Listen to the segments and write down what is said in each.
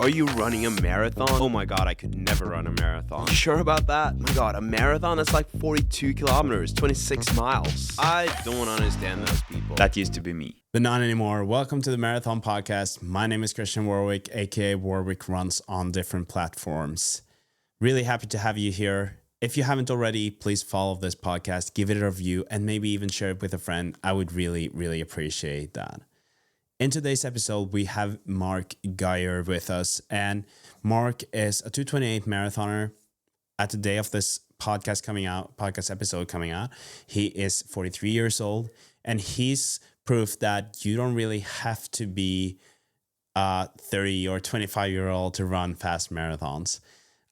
Are you running a marathon? Oh my god, I could never run a marathon. You sure about that? My god, a marathon? That's like 42 kilometers, 26 miles. I don't understand those people. That used to be me. But not anymore. Welcome to the Marathon Podcast. My name is Christian Warwick, aka Warwick Runs on different platforms. Really happy to have you here. If you haven't already, please follow this podcast, give it a review, and maybe even share it with a friend. I would really appreciate that. In today's episode, we have Mark Geyer with us, and Mark is a 2:28 marathoner. At the day of this podcast episode coming out, he is 43 years old, and he's proof that you don't really have to be a 30 or 25-year-old to run fast marathons.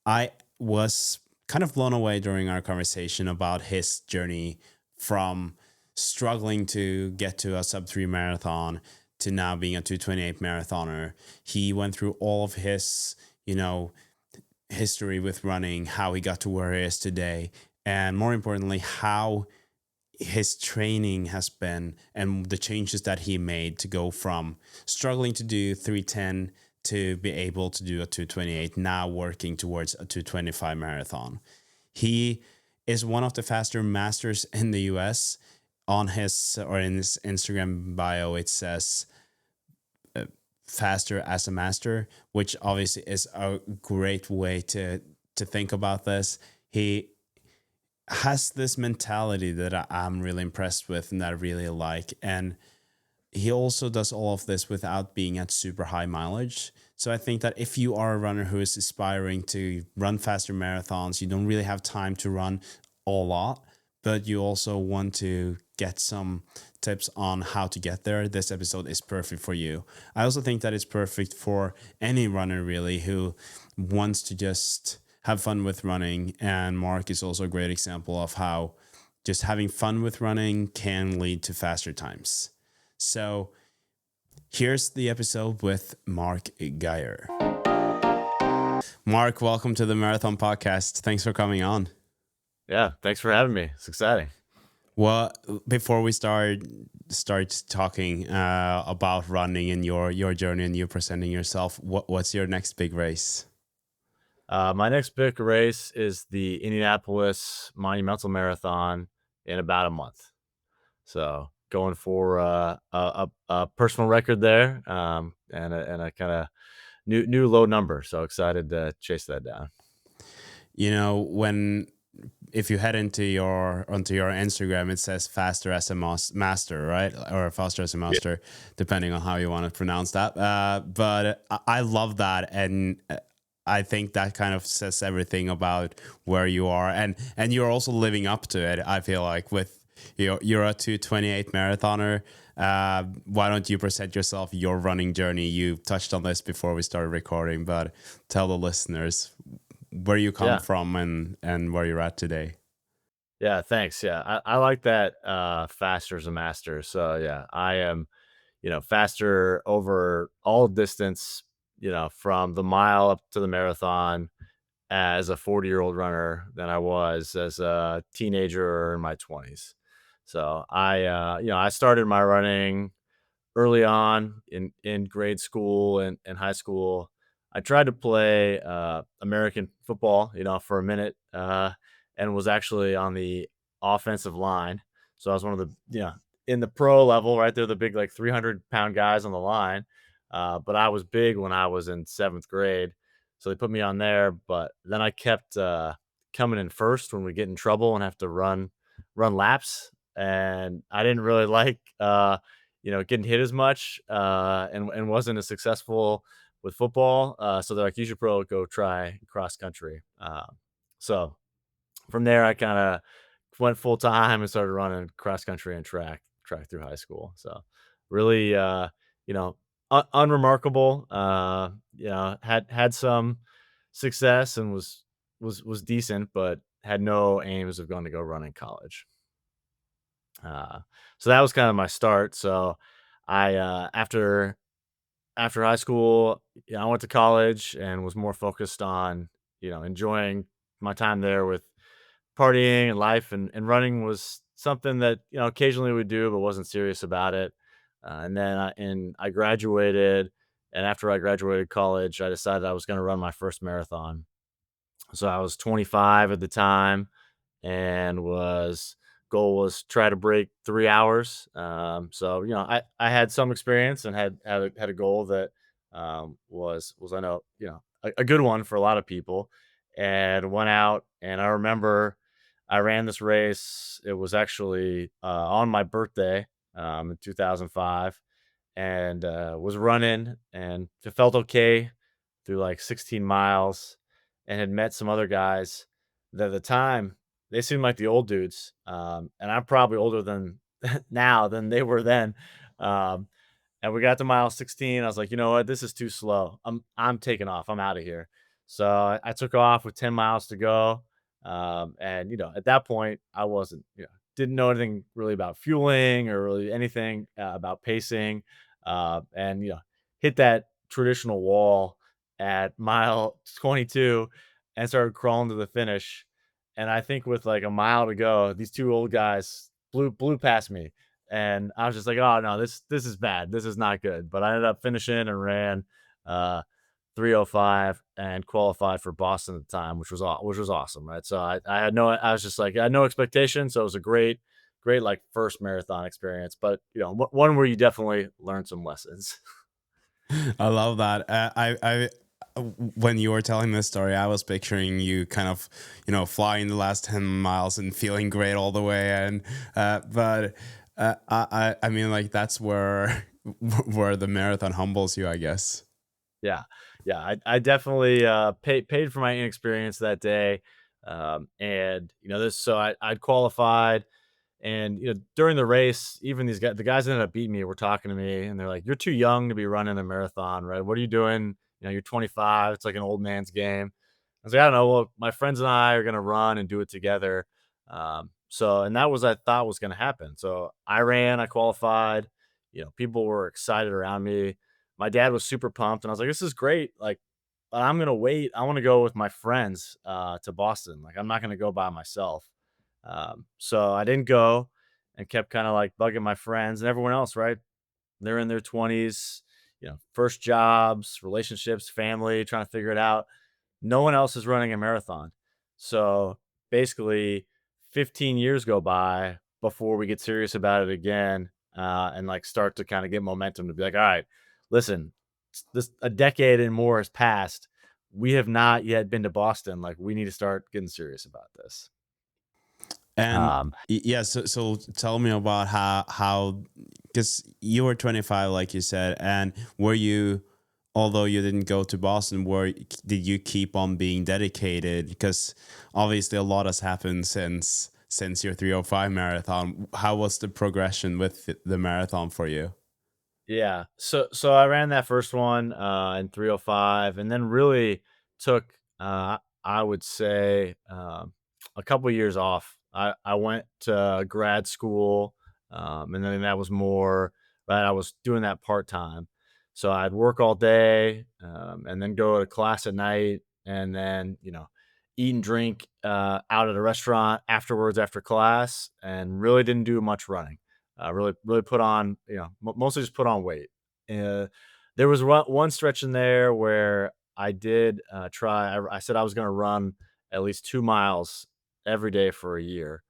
I was kind of blown away during our conversation about his journey from struggling to get to a sub-3 marathon to now being a 2:28 marathoner. He went through all of his, history with running, how he got to where he is today, and more importantly, how his training has been and the changes that he made to go from struggling to do 3:10 to be able to do a 2:28, now working towards a 2:25 marathon. He is one of the faster masters in the US. In his Instagram bio, it says faster as a master, which obviously is a great way to think about this. He has this mentality that I'm really impressed with and that I really like. And he also does all of this without being at super high mileage. So I think that if you are a runner who is aspiring to run faster marathons, you don't really have time to run a lot, but you also want to get some tips on how to get there, this episode is perfect for you. I also think that it's perfect for any runner really who wants to just have fun with running. And Mark is also a great example of how just having fun with running can lead to faster times. So here's the episode with Mark Geyer. Mark, welcome to the Marathon Podcast. Thanks for coming on. Yeah, thanks for having me. It's exciting. Well, before we start talking about running and your journey and you presenting yourself, what's your next big race? My next big race is the Indianapolis Monumental Marathon in about a month. So going for a personal record there, and a kind of new low number. So excited to chase that down. If you head onto your Instagram, it says faster as a master, right? Or faster as a master, depending on how you want to pronounce that. But I love that. And I think that kind of says everything about where you are. And you're also living up to it. I feel like with you're a 2:28 marathoner. Why don't you present yourself, your running journey? You touched on this before we started recording, but tell the listeners where you come from and where you're at today. Yeah, thanks. Yeah, I like that faster as a master. So yeah, I am, faster over all distance, from the mile up to the marathon as a 40-year-old runner than I was as a teenager or in my 20s. So I started my running early on in grade school and high school. I tried to play American football, for a minute, and was actually on the offensive line. So I was one of the, in the pro level, right there, the big like 300-pound guys on the line. But I was big when I was in 7th grade, so they put me on there. But then I kept coming in first when we get in trouble and have to run laps, and I didn't really like getting hit as much, and wasn't as successful with football. So they're like, you should probably go try cross country. So from there, I kind of went full time and started running cross country and track through high school. So really, unremarkable. Had some success and was decent, but had no aims of going to go run in college. So that was kind of my start. So I after high school, I went to college and was more focused on enjoying my time there with partying and life, and running was something that occasionally we do, but wasn't serious about it. And then I graduated And after I graduated college, I decided I was going to run my first marathon. So I was 25 at the time, and was goal was try to break 3 hours. So I had some experience and had a goal that was I know a good one for a lot of people, and went out. And I remember I ran this race. It was actually on my birthday in 2005, and was running and it felt okay through like 16 miles, and had met some other guys that at the time they seemed like the old dudes. And I'm probably older than now than they were then. Um, and we got to mile 16. I was like, you know what? This is too slow. I'm taking off. I'm out of here. So I took off with 10 miles to go. And at that point, I wasn't, didn't know anything really about fueling or really anything about pacing. And hit that traditional wall at mile 22 and started crawling to the finish. And I think with like a mile to go, these two old guys blew past me, and I was just like, "Oh no, this is bad. This is not good." But I ended up finishing and ran uh 3:05 and qualified for Boston at the time, which was awesome, right? So I was just like I had no expectation, so it was a great like first marathon experience, but one where you definitely learn some lessons. I love that. When you were telling this story, I was picturing you kind of, flying the last 10 miles and feeling great all the way. And, but I mean, like, that's where, where the marathon humbles you, I guess. Yeah. Yeah, I definitely, paid for my inexperience that day. And, this so I'd qualified, and, during the race, even the guys that ended up beating me were talking to me, and they're like, "You're too young to be running a marathon, right? What are you doing? You're 25. It's like an old man's game." I was like, "I don't know. Well, my friends and I are gonna run and do it together." And that was I thought was gonna happen. So I ran, I qualified. People were excited around me. My dad was super pumped, and I was like, "This is great. Like, but I'm gonna wait. I want to go with my friends to Boston. Like, I'm not gonna go by myself." So I didn't go, and kept kind of like bugging my friends and everyone else, right? They're in their 20s, first jobs, relationships, family, trying to figure it out. No one else is running a marathon. So basically, 15 years go by before we get serious about it again, and like start to kind of get momentum to be like, all right, listen, this a decade and more has passed. We have not yet been to Boston. Like, we need to start getting serious about this. And Um, yeah, so tell me about how because you were 25, like you said, and were you, although you didn't go to Boston, did you keep on being dedicated? Because obviously a lot has happened since your 305 marathon. How was the progression with the marathon for you? Yeah. So I ran that first one in 3:05, and then really took I would say a couple years off. I went to grad school, and then that was more right. I was doing that part time, so I'd work all day, and then go to class at night, and then eat and drink out at a restaurant afterwards after class, and really didn't do much running. Really put on, mostly just put on weight. Uh, there was one stretch in there where I did try. I said I was going to run at least 2 miles every day for a year,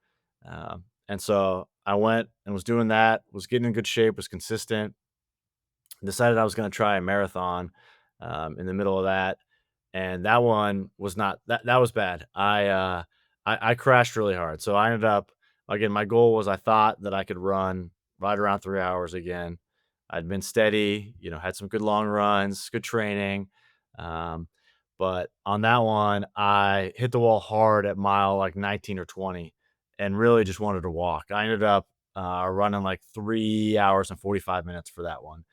and so I went and was doing that. Was getting in good shape. Was consistent. Decided I was going to try a marathon in the middle of that, and that one was not that was bad. I crashed really hard. So I ended up again. My goal was I thought that I could run right around 3 hours again. I'd been steady, had some good long runs, good training. Um, but on that one, I hit the wall hard at mile like 19 or 20, and really just wanted to walk. I ended up running like 3 hours and 45 minutes for that one.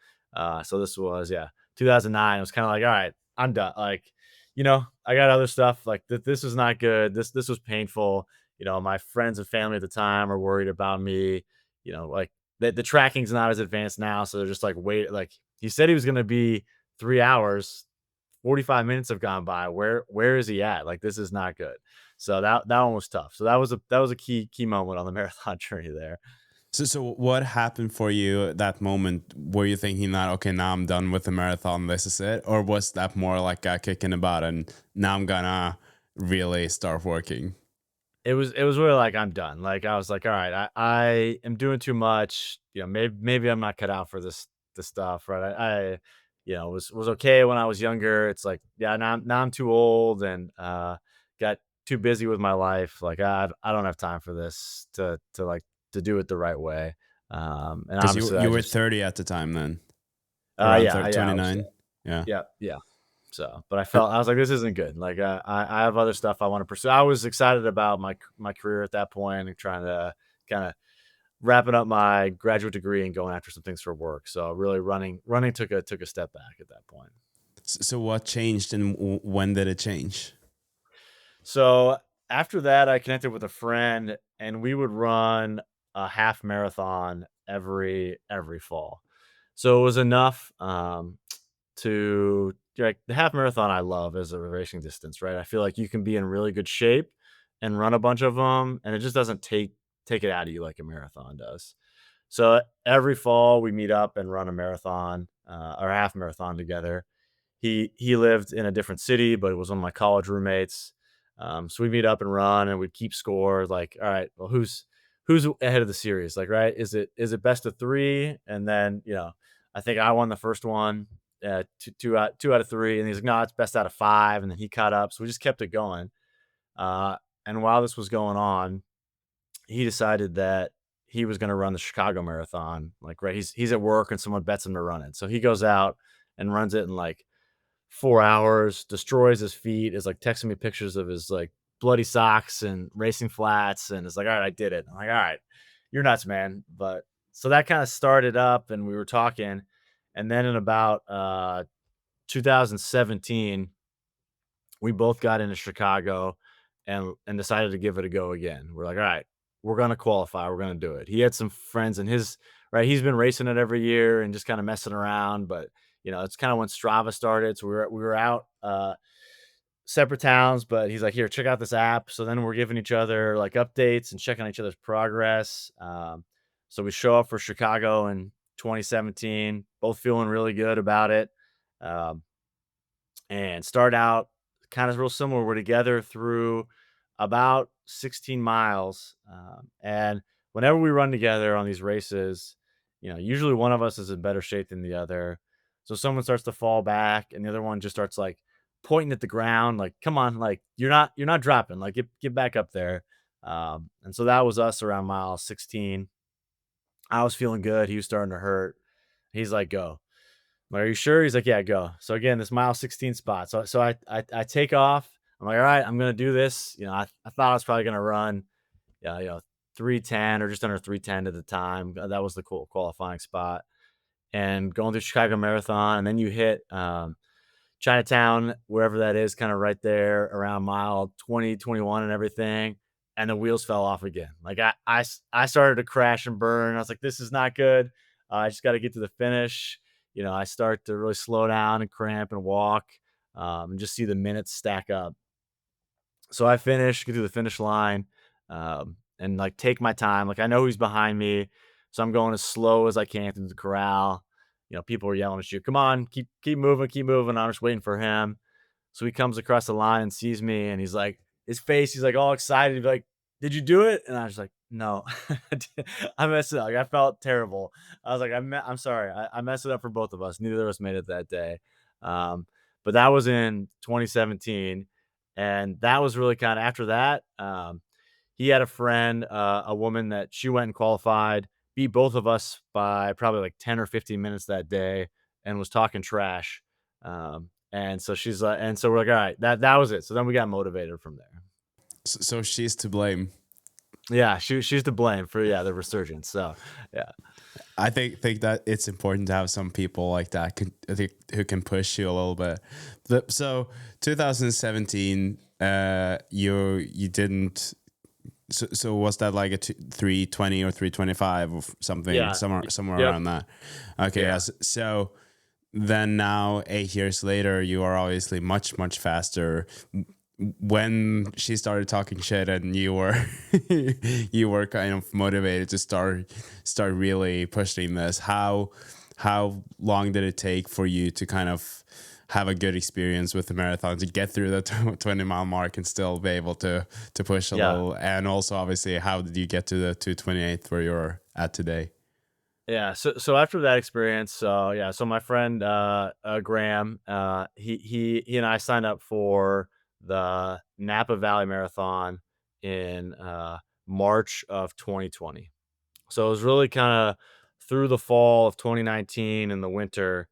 So this was, yeah, 2009. It was kind of like, all right, I'm done. Like, I got other stuff. Like, this was not good. This was painful. My friends and family at the time are worried about me. Like the tracking's not as advanced now, so they're just like, wait. Like, he said he was going to be 3 hours. 45 minutes have gone by. Where is he at? Like, this is not good. So that one was tough. So that was a key moment on the marathon journey there. So what happened for you at that moment? Were you thinking that, okay, now I'm done with the marathon, this is it? Or was that more like a kick in the butt and now I'm gonna really start working? It was really like, I'm done. Like, I was like, "All right, I am doing too much, maybe I'm not cut out for this stuff," right? Was okay when I was younger. It's like, yeah, now I'm too old and, got too busy with my life. Like, I don't have time for this to do it the right way. And Because you obviously you I were just 30 at the time then, around yeah, I was, 29. Yeah. yeah. So, but And I was like, this isn't good. Like, I have other stuff I want to pursue. I was excited about my career at that point and trying to kind of wrapping up my graduate degree and going after some things for work. So really running took a step back at that point. so what changed and when did it change? So after that, I connected with a friend and we would run a half marathon every fall. So it was enough to like the half marathon I love as a racing distance, right? I feel like you can be in really good shape and run a bunch of them and it just doesn't take it out of you like a marathon does. So every fall we meet up and run a marathon or a half marathon together. He lived in a different city, but it was one of my college roommates. So we meet up and run, and we'd keep score. Like, all right, well, who's ahead of the series? Like, right? Is it best of three? And then I think I won the first one, two out of three, and he's like, no, it's best out of five, and then he caught up. So we just kept it going. And while this was going on, he decided that he was going to run the Chicago Marathon. Like, right, he's at work, and someone bets him to run it, so he goes out and runs it in like 4 hours, destroys his feet, is like texting me pictures of his like bloody socks and racing flats, and it's like, all right, I did it. I'm like, all right, you're nuts, man. But so that kind of started up, and we were talking, and then in about 2017, we both got into Chicago and decided to give it a go again. We're like, all right, we're gonna qualify, we're gonna do it. He had some friends in his right. He's been racing it every year and just kind of messing around, but it's kind of when Strava started. So we were out separate towns, but he's like, here, check out this app. So then we're giving each other like updates and checking each other's progress. So we show up for Chicago in 2017, both feeling really good about it. Um, and start out kind of real similar. We're together through about 16 miles. And whenever we run together on these races, usually one of us is in better shape than the other. So someone starts to fall back and the other one just starts like pointing at the ground, like, come on, like you're not dropping, like get back up there. And so that was us around mile 16. I was feeling good. He was starting to hurt. He's like, go. I'm like, are you sure? He's like, yeah, go. So again, this mile 16 spot. So I take off. I'm like, all right, I'm gonna do this. I thought I was probably gonna run, yeah, 310 or just under 310 at the time. That was the cool qualifying spot. And going through Chicago Marathon, and then you hit Chinatown, wherever that is, kind of right there around mile 20, 21 and everything. And the wheels fell off again. Like I started to crash and burn. I was like, this is not good. I just got to get to the finish. I start to really slow down and cramp and walk and just see the minutes stack up. So I finish, get to the finish line and like take my time. Like I know who's behind me. So I'm going as slow as I can through the corral. People are yelling at you, come on, keep moving, keep moving. I'm just waiting for him. So he comes across the line and sees me and he's like, he's like all excited. He's like, did you do it? And I was like, no, I messed it up. Like, I felt terrible. I was like, I'm sorry. I messed it up for both of us. Neither of us made it that day. But that was in 2017. And that was really kind of after that. He had a friend, a woman that she went and qualified, beat both of us by probably like 10 or 15 minutes that day and was talking trash. And so she's like, and so we're like, all right, that was it. So then we got motivated from there. So she's to blame. Yeah, she's to blame for the resurgence. So yeah, I think that it's important to have some people like that who can push you a little bit. So 2017, you didn't. So was that like a 320 or 325 or something? Yeah. Somewhere Yep. around that. Okay. Yeah. Yes. So then now 8 years later, you are obviously much faster. when she started talking shit and you were you were kind of motivated to start really pushing this, how long did it take for you to kind of have a good experience with the marathon, to get through the 20-mile mark and still be able to push a Yeah. little? And also, obviously, how did you get to the 228 where you're at today? Yeah. So after that experience, so my friend Graham, he and I signed up for the Napa Valley Marathon in March of 2020. So it was really kind of through the fall of 2019 and the winter,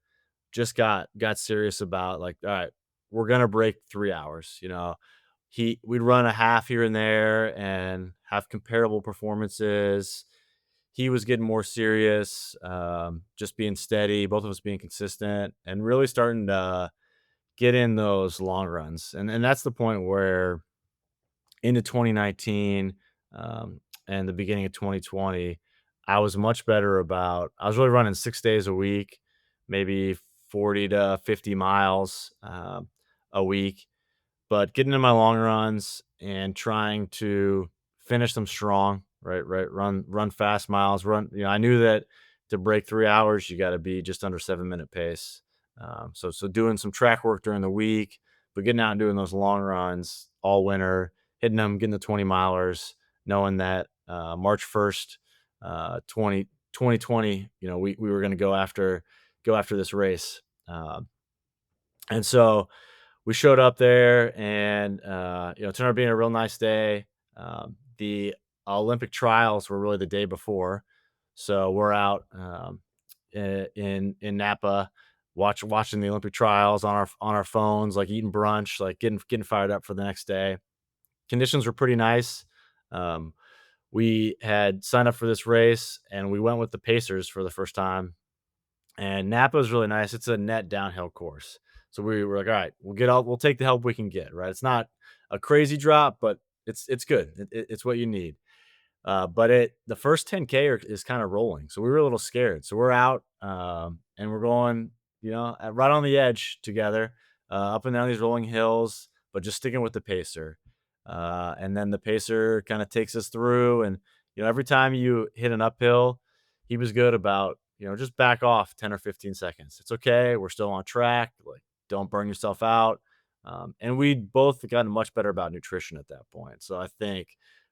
just got serious about, like, all right, we're gonna break 3 hours. We'd run a half here and there and have comparable performances. He was getting more serious, just being steady, both of us being consistent and really starting to get in those long runs. And that's the point where into 2019, and the beginning of 2020, I was much better I was really running 6 days a week, maybe 40 to 50 miles a week, but getting in my long runs and trying to finish them strong, right, run fast miles, I knew that to break 3 hours, you got to be just under 7 minute pace. So doing some track work during the week, but getting out and doing those long runs all winter, hitting them, getting the 20 milers, knowing that March 1st, 2020, we were going to go after this race. And so we showed up there, and it turned out being a real nice day. The Olympic trials were really the day before, so we're out in Napa, watching the Olympic trials on our phones, like eating brunch, like getting fired up for the next day. Conditions were pretty nice. Um, we had signed up for this race, and we went with the Pacers for the first time. And Napa is really nice. It's a net downhill course. So we were like, all right, we'll take the help we can get, right? It's not a crazy drop, but it's good. It's what you need. But the first 10K is kind of rolling. So we were a little scared. So we're out, and we're going, right on the edge together, up and down these rolling hills, but just sticking with the pacer. And then the pacer kind of takes us through. And, every time you hit an uphill, he was good about, just back off 10 or 15 seconds. It's okay. We're still on track. Like, don't burn yourself out. And we'd both gotten much better about nutrition at that point. So I think,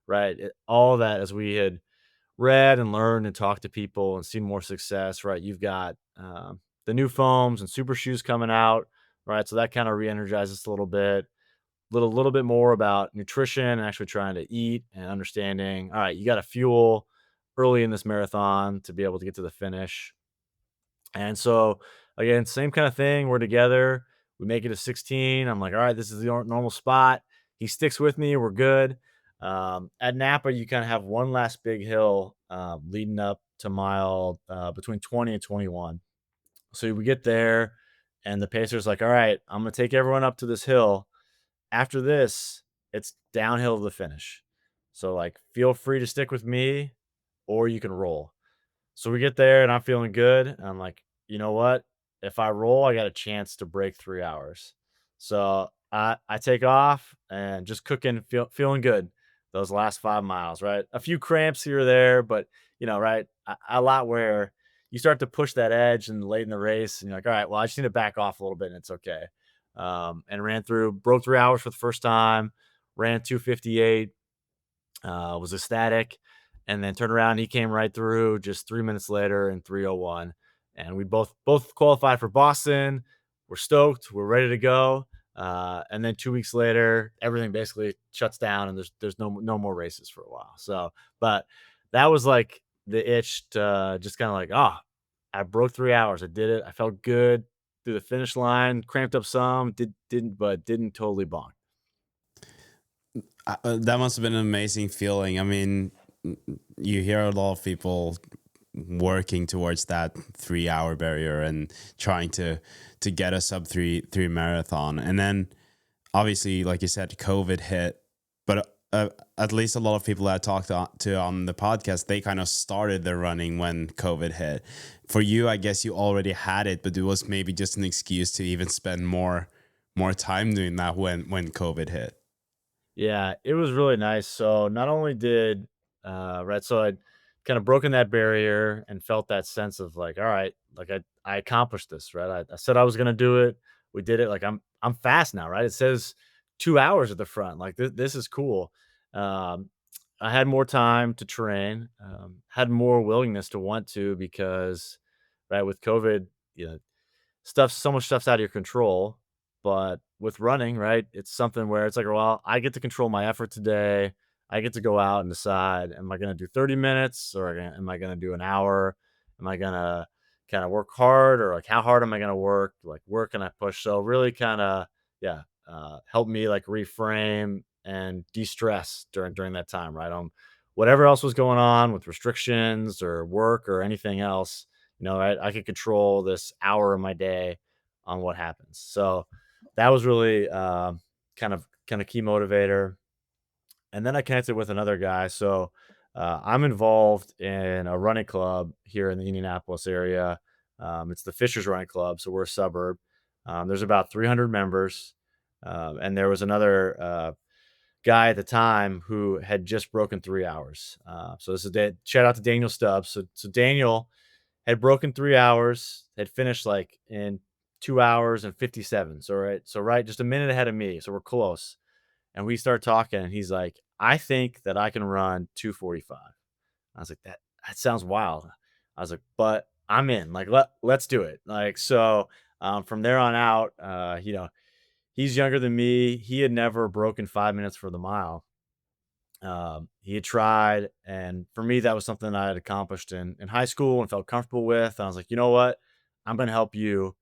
right, all that, as we had read and learned and talked to people and seen more success, right? You've got the new foams and super shoes coming out, right? So that kind of re-energizes us a little bit, little bit more about nutrition and actually trying to eat and understanding. All right, you got to fuel early in this marathon to be able to get to the finish. And so, again, same kind of thing. We're together. We make it to 16. I'm like, all right, this is the normal spot. He sticks with me. We're good. At Napa, you kind of have one last big hill leading up to mile between 20 and 21. So we get there, and the pacer's like, all right, I'm going to take everyone up to this hill. After this, it's downhill to the finish. So, like, feel free to stick with me, or you can roll. So we get there, and I'm feeling good. And I'm like, you know what? If I roll, I got a chance to break 3 hours. So I take off and just cooking, feeling good those last 5 miles, right? A few cramps here or there, but, right? A lot where you start to push that edge and late in the race, and you're like, all right, well, I just need to back off a little bit, and it's okay. And broke 3 hours for the first time, ran 2:58, was ecstatic, and then turned around. He came right through just 3 minutes later in 3:01, and we both qualified for Boston. We're stoked. We're ready to go. And then 2 weeks later, everything basically shuts down, and there's no more races for a while. So, but that was like the itch to just kind of like, I broke 3 hours. I did it. I felt good through the finish line. Cramped up some, didn't totally bonk. That must have been an amazing feeling. I mean, you hear a lot of people working towards that 3 hour barrier and trying to get a sub three marathon, and then obviously, like you said, COVID hit. But at least a lot of people that I talked to on the podcast, they kind of started their running when COVID hit. For you, I guess you already had it, but it was maybe just an excuse to even spend more time doing that when COVID hit. Yeah, it was really nice. So not only did right, so I'd kind of broken that barrier and felt that sense of like, all right, like I accomplished this, right? I said I was gonna do it. We did it. Like I'm fast now, right? It says 2 hours at the front. Like this is cool. Um, I had more time to train, had more willingness to want to because right with COVID, you know, so much stuff's out of your control. But with running, right, it's something where it's like, well, I get to control my effort today. I get to go out and decide, am I going to do 30 minutes or am I going to do an hour? Am I going to kind of work hard or like how hard am I going to work? Like where can I push? So really kind of, yeah, help me like reframe and de-stress during that time, right? Whatever else was going on with restrictions or work or anything else, I could control this hour of my day on what happens. So that was really kind of key motivator. And then I connected with another guy. So I'm involved in a running club here in the Indianapolis area. It's the Fishers Running Club. So we're a suburb. There's about 300 members. And there was another guy at the time who had just broken 3 hours. So this is shout out to Daniel Stubbs. So Daniel had broken 3 hours, had finished like in 2 hours and 57. So right, just a minute ahead of me. So we're close. And we start talking, and he's like, I think that I can run 2:45. I was like, that sounds wild. I was like, but I'm in. Like, let's do it. Like, so from there on out, he's younger than me. He had never broken 5 minutes for the mile. He had tried, and for me, that was something I had accomplished in high school and felt comfortable with. And I was like, you know what? I'm going to help you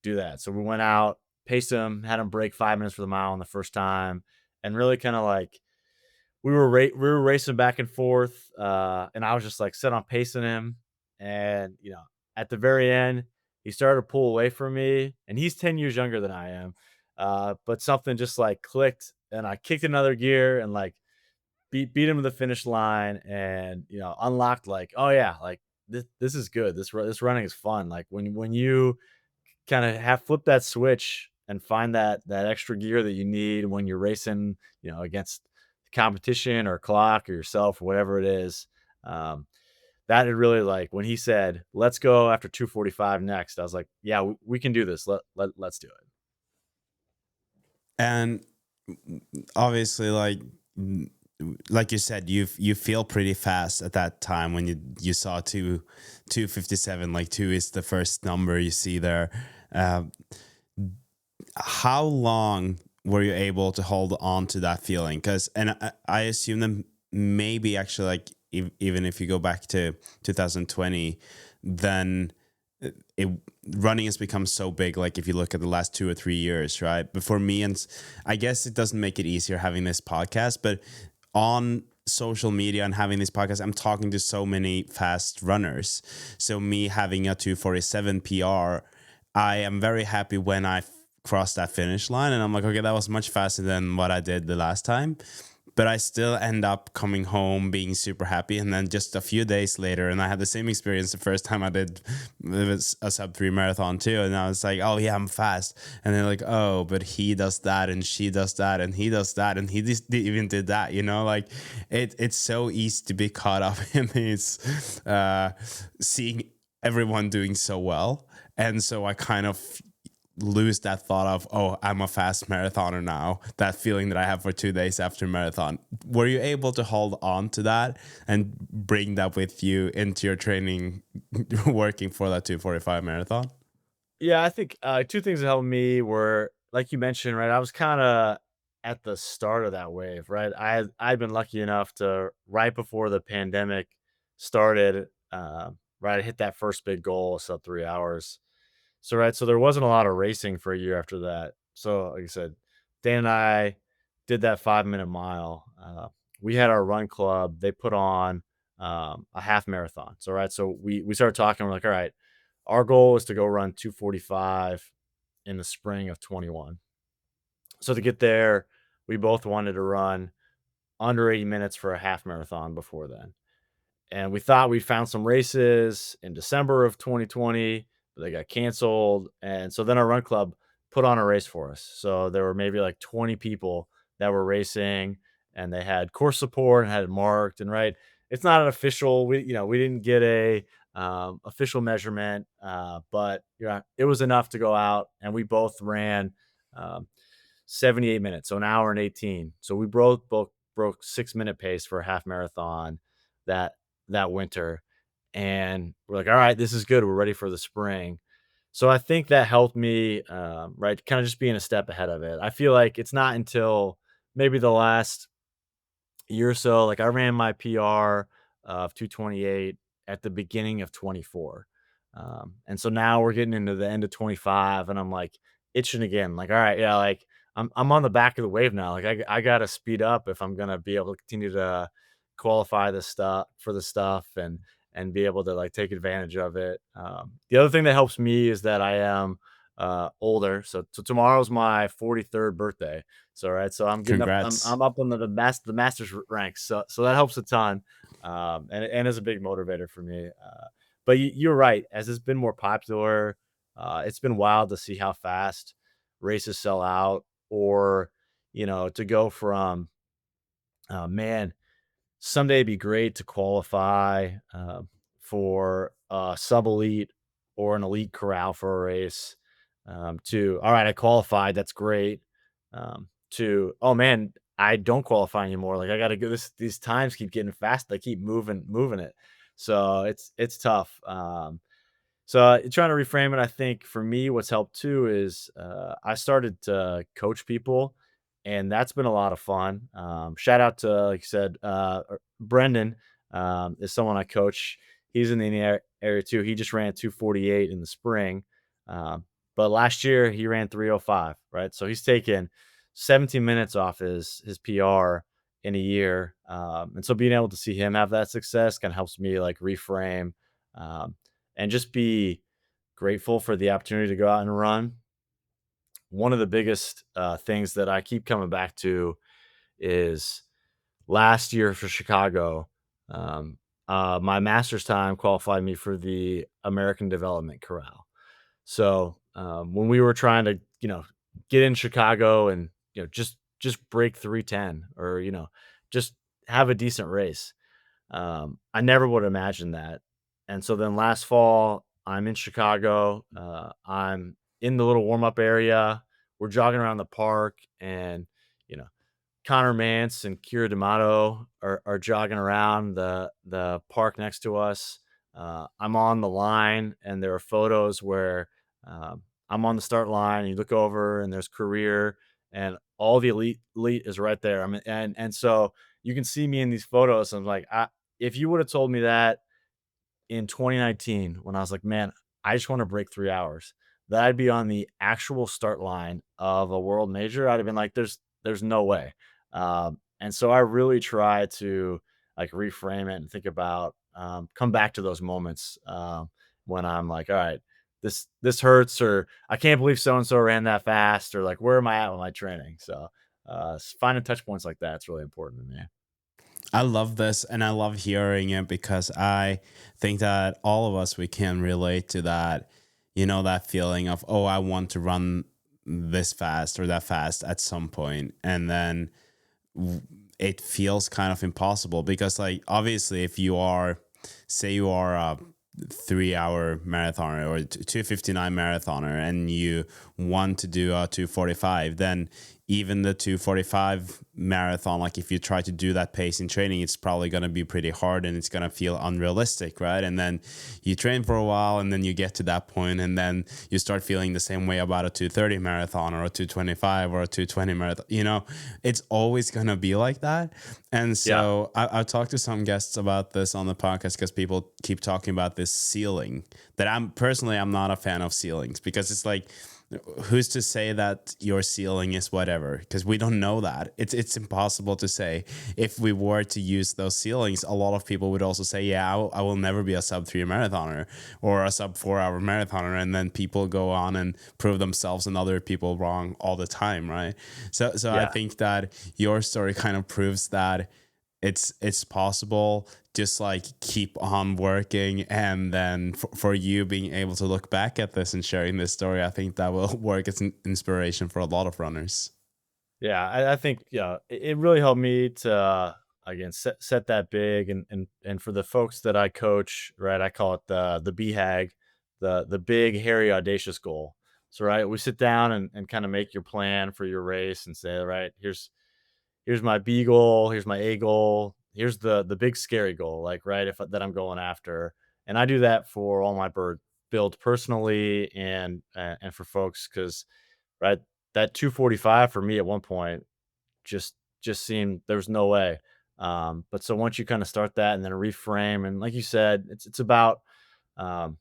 do that. So we went out, paced him, had him break 5 minutes for the mile on the first time, and really kind of like we were racing back and forth, and I was just like set on pacing him, and at the very end, he started to pull away from me, and he's 10 years younger than I am, but something just like clicked, and I kicked another gear and like beat him to the finish line and, unlocked like, "Oh, yeah, like, this is good. This running is fun." Like, when you kinda have flip that switch and find that extra gear that you need when you're racing, against competition or clock or yourself or whatever it is, um, that had really, like when he said, "Let's go after 2:45 next," I was like, "Yeah, we can do this. Let's do it." And obviously, like you said, you feel pretty fast at that time when you saw 257. Like, 2 is the first number you see there. Uh, how long were you able to hold on to that feeling? Because, and I assume that maybe actually, like, even if you go back to 2020, then it running has become so big. Like, if you look at the last 2 or 3 years, right? But for me, and I guess it doesn't make it easier having this podcast, but on social media and having this podcast, I'm talking to so many fast runners. So me having a 247 PR, I am very happy when I crossed that finish line, and I'm like, okay, that was much faster than what I did the last time. But I still end up coming home being super happy. And then just a few days later, and I had the same experience the first time I did a sub 3 marathon too. And I was like, oh yeah, I'm fast. And they're like, oh, but he does that and she does that and he does that and he just even did that, like it's so easy to be caught up in these seeing everyone doing so well. And so I kind of lose that thought of, oh, I'm a fast marathoner now, that feeling that I have for 2 days after marathon. Were you able to hold on to that and bring that with you into your training working for that 245 marathon? Yeah, I think, two things that helped me were, like you mentioned, right, I was kinda at the start of that wave, right? I'd been lucky enough to right before the pandemic started, right, I hit that first big goal, sub 3 hours. So there wasn't a lot of racing for a year after that. So, like I said, Dan and I did that 5-minute mile. We had our run club, they put on, a half marathon. So we started talking, we're like, "All right, our goal is to go run 2:45 in the spring of 21." So to get there, we both wanted to run under 80 minutes for a half marathon before then. And we thought we'd found some races in December of 2020, but they got canceled. And so then our run club put on a race for us. So there were maybe like 20 people that were racing, and they had course support and had it marked. And right, it's not an official. We didn't get a official measurement, but yeah, it was enough to go out, and we both ran. Um, 78 minutes, so an hour and 18. So we both broke 6 minute pace for a half marathon that that winter. And we're like, all right, this is good. We're ready for the spring. So I think that helped me, right, kind of just being a step ahead of it. I feel like it's not until maybe the last year or so, like I ran my PR of 2:28 at the beginning of 24. And so now we're getting into the end of 25 and I'm like itching again. Like, all right, yeah, like I'm on the back of the wave now. Like I gotta speed up if I'm gonna be able to continue to qualify this stuff for the stuff and be able to like take advantage of it. The other thing that helps me is that I am older. So tomorrow's my 43rd birthday. So right, so I'm getting up. Congrats. I'm up on the masters ranks. So that helps a ton, and is a big motivator for me. But you're right. As it's been more popular, it's been wild to see how fast races sell out, or to go from man, someday it'd be great to qualify for a sub elite or an elite corral for a race. To all right, I qualified. That's great. To oh man, I don't qualify anymore. Like I got to go. These times keep getting fast. They keep moving it. So it's tough. Trying to reframe it, I think for me, what's helped too is I started to coach people, and that's been a lot of fun. Shout out to, like you said, Brendan is someone I coach. He's in the area too. He just ran 2:48 in the spring, but last year he ran 3:05. Right, so he's taken 17 minutes off his PR in a year, and so being able to see him have that success kind of helps me like reframe. Um, and just be grateful for the opportunity to go out and run. One of the biggest things that I keep coming back to is last year for Chicago. Um, my master's time qualified me for the American Development Corral. So when we were trying to, get in Chicago and just break 310 or just have a decent race, I never would imagine that. And so then last fall, I'm in Chicago. I'm in the little warm up area. We're jogging around the park, and you know, Connor Mance and Kira D'Amato are jogging around the park next to us. I'm on the line, and there are photos where I'm on the start line. And you look over, and there's career, and all the elite is right there. I mean, and so you can see me in these photos. I'm like, if you would have told me that in 2019 when I was like, man, I just want to break 3 hours, that I'd be on the actual start line of a world major, I'd have been like, there's no way. And so I really try to like reframe it and think about, come back to those moments when I'm like, all right, this hurts, or I can't believe so and so ran that fast, or like, where am I at with my training? So finding touch points like that is really important to me. I love this and I love hearing it because I think that all of us, we can relate to that, that feeling of, oh, I want to run this fast or that fast at some point. And then it feels kind of impossible because, like, obviously, if you are, say, you are a 3 hour marathoner or 2:59 marathoner and you want to do a 2:45, then even the 2:45 marathon, like if you try to do that pace in training, it's probably going to be pretty hard and it's going to feel unrealistic, right? And then you train for a while and then you get to that point and then you start feeling the same way about a 2:30 marathon or a 2:25 or a 2:20 marathon. It's always going to be like that. And so I've talked to some guests about this on the podcast because people keep talking about this ceiling that I'm not a fan of ceilings, because it's like, who's to say that your ceiling is whatever? Because we don't know that. It's impossible to say. If we were to use those ceilings, a lot of people would also say, yeah, I will never be a sub 3 marathoner or a sub 4 hour marathoner. And then people go on and prove themselves and other people wrong all the time, right? So I think that your story kind of proves that it's possible. Just like keep on working, and then for you being able to look back at this and sharing this story, I think that will work as an inspiration for a lot of runners. Yeah, I think, yeah, it really helped me to, again, set that big, and for the folks that I coach, right, I call it the BHAG, the big, hairy, audacious goal. So, right, we sit down and kinda make your plan for your race and say, "All right, here's my B goal, here's my A goal, here's the big scary goal," like, right, if that I'm going after. And I do that for all my build personally and for folks because, right, that 245 for me at one point just seemed there was no way. But so once you kind of start that and then reframe, and like you said, it's about um,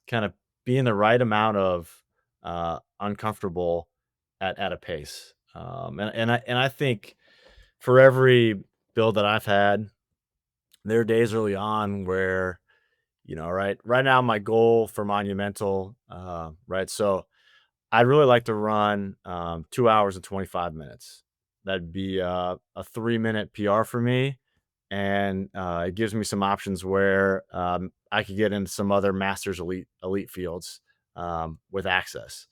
kind of being the right amount of uncomfortable at a pace. And I think for every build that I've had, there are days early on where, right now my goal for monumental, right, so I'd really like to run 2 hours and 25 minutes. That'd be a 3 minute PR for me. And it gives me some options where I could get into some other masters elite fields with access.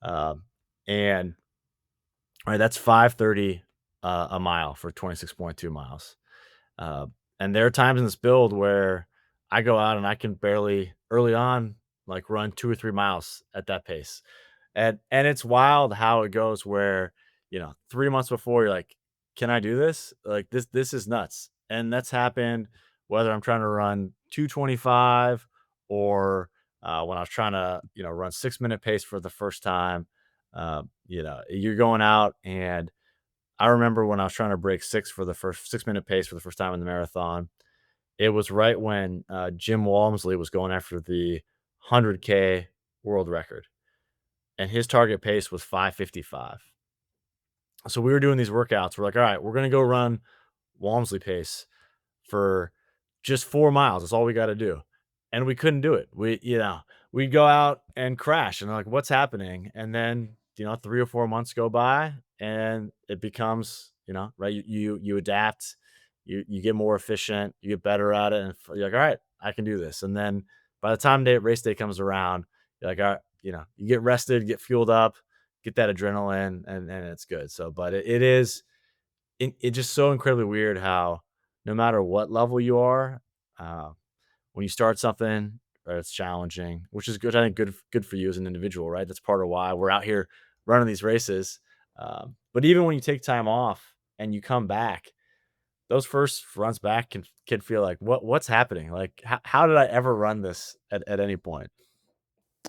Um, and right, that's 5:30 a mile for 26.2 miles. Uh, and there are times in this build where I go out and I can barely early on like run 2 or 3 miles at that pace. And it's wild how it goes where, 3 months before you're like, "Can I do this? Like this is nuts." And that's happened whether I'm trying to run 225 or when I was trying to, run 6 minute pace for the first time. You're going out, and I remember when I was trying to break 6 minute pace for the first time in the marathon. It was right when Jim Walmsley was going after the 100K world record, and his target pace was 5:55. So we were doing these workouts. We're like, all right, we're gonna go run Walmsley pace for just 4 miles. That's all we got to do. And we couldn't do it. We'd go out and crash, and like, what's happening? And then, 3 or 4 months go by, and it becomes, right. You adapt, you get more efficient, you get better at it, and you're like, all right, I can do this. And then by the time race day comes around, you're like, all right, you get rested, get fueled up, get that adrenaline, and it's good. So, but it just so incredibly weird how no matter what level you are, uh, when you start something, right, it's challenging, which is good. I think good for you as an individual, right? That's part of why we're out here running these races. But even when you take time off and you come back, those first runs back can feel like what's happening? Like how did I ever run this at any point?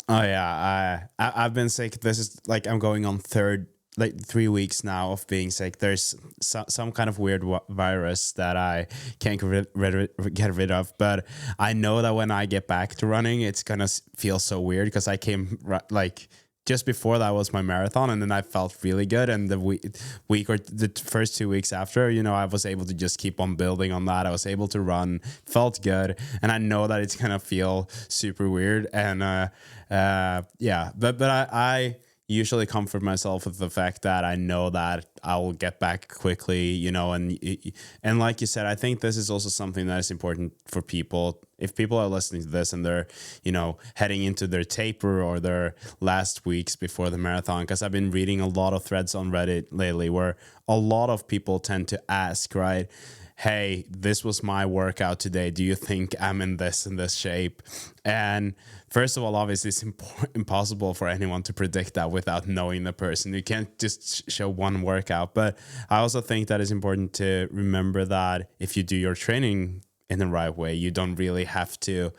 Oh yeah, I've been sick. This is like I'm going on third, like 3 weeks now of being sick. There's some kind of weird virus that I can't get rid of. But I know that when I get back to running, it's gonna feel so weird because I came like just before that was my marathon, and then I felt really good. And the week or the first 2 weeks after, I was able to just keep on building on that. I was able to run, felt good, and I know that it's gonna feel super weird. And yeah, but I usually comfort myself with the fact that I know that I will get back quickly, and like you said, I think this is also something that is important for people. If people are listening to this and they're, heading into their taper or their last weeks before the marathon, because I've been reading a lot of threads on Reddit lately where a lot of people tend to ask, right? Hey, this was my workout today. Do you think I'm in this shape? And first of all, obviously, it's impossible for anyone to predict that without knowing the person. You can't just show one workout. But I also think that it's important to remember that if you do your training in the right way, you don't really have to.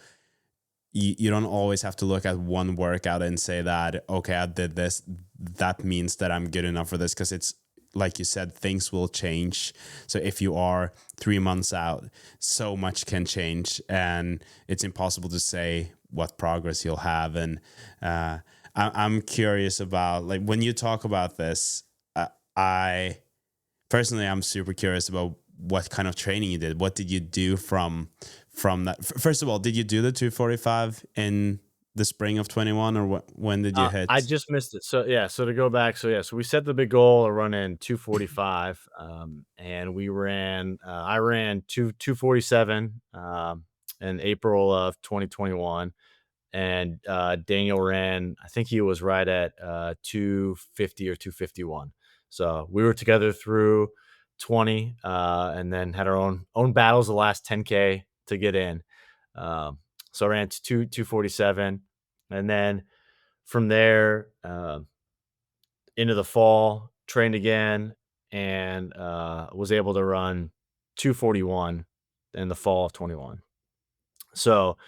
You don't always have to look at one workout and say that, okay, I did this. That means that I'm good enough for this, because it's like you said, things will change. So if you are 3 months out, so much can change, and it's impossible to say what progress you'll have. And I'm curious about, like, when you talk about this, I personally, I'm super curious about what kind of training you did. What did you do from that? First of all, did you do the 245 in the spring of 21, or when did you I hit? just missed it. So yeah, so to go back, so we set the big goal of running 245, and I ran 247 in April of 2021, and Daniel ran, I think he was right at 250 or 251. So we were together through 20, and then had our own battles the last 10K to get in. So I ran to 247, and then from there, into the fall, trained again, and was able to run 241 in the fall of 21. So,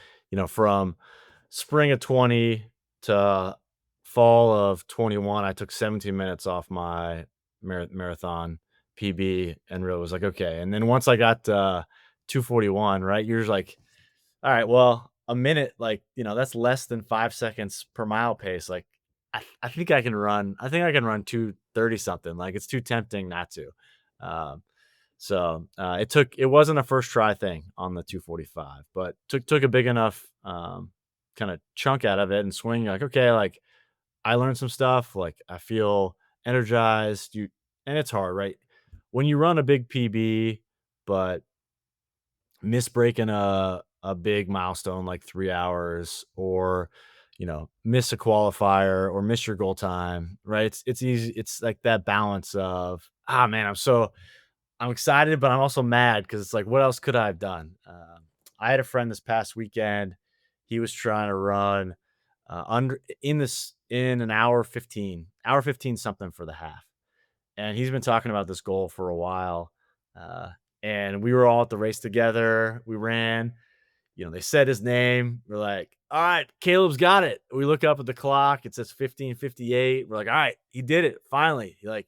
from spring of 20 to fall of 21, I took 17 minutes off my marathon PB and really was like, okay. And then once I got 241, right, you're just like, all right, well, a minute, like, that's less than 5 seconds per mile pace. Like, I think I can run. I think I can run 230 something. Like, it's too tempting not to. Um, it wasn't a first try thing on the 245, but took a big enough kind of chunk out of it and swing. Like, okay, like I learned some stuff. Like I feel energized. And it's hard, right? When you run a big PB, but miss breaking a big milestone like 3 hours, or miss a qualifier or miss your goal time, right? It's easy. It's like that balance of, man, I'm excited, but I'm also mad because it's like, what else could I have done? I had a friend this past weekend. He was trying to run in an hour 15 something for the half, and he's been talking about this goal for a while. Uh, and we were all at the race together. We ran. They said his name. We're like, all right, Caleb's got it. We look up at the clock. It says 15:58. We're like, all right, he did it finally. He like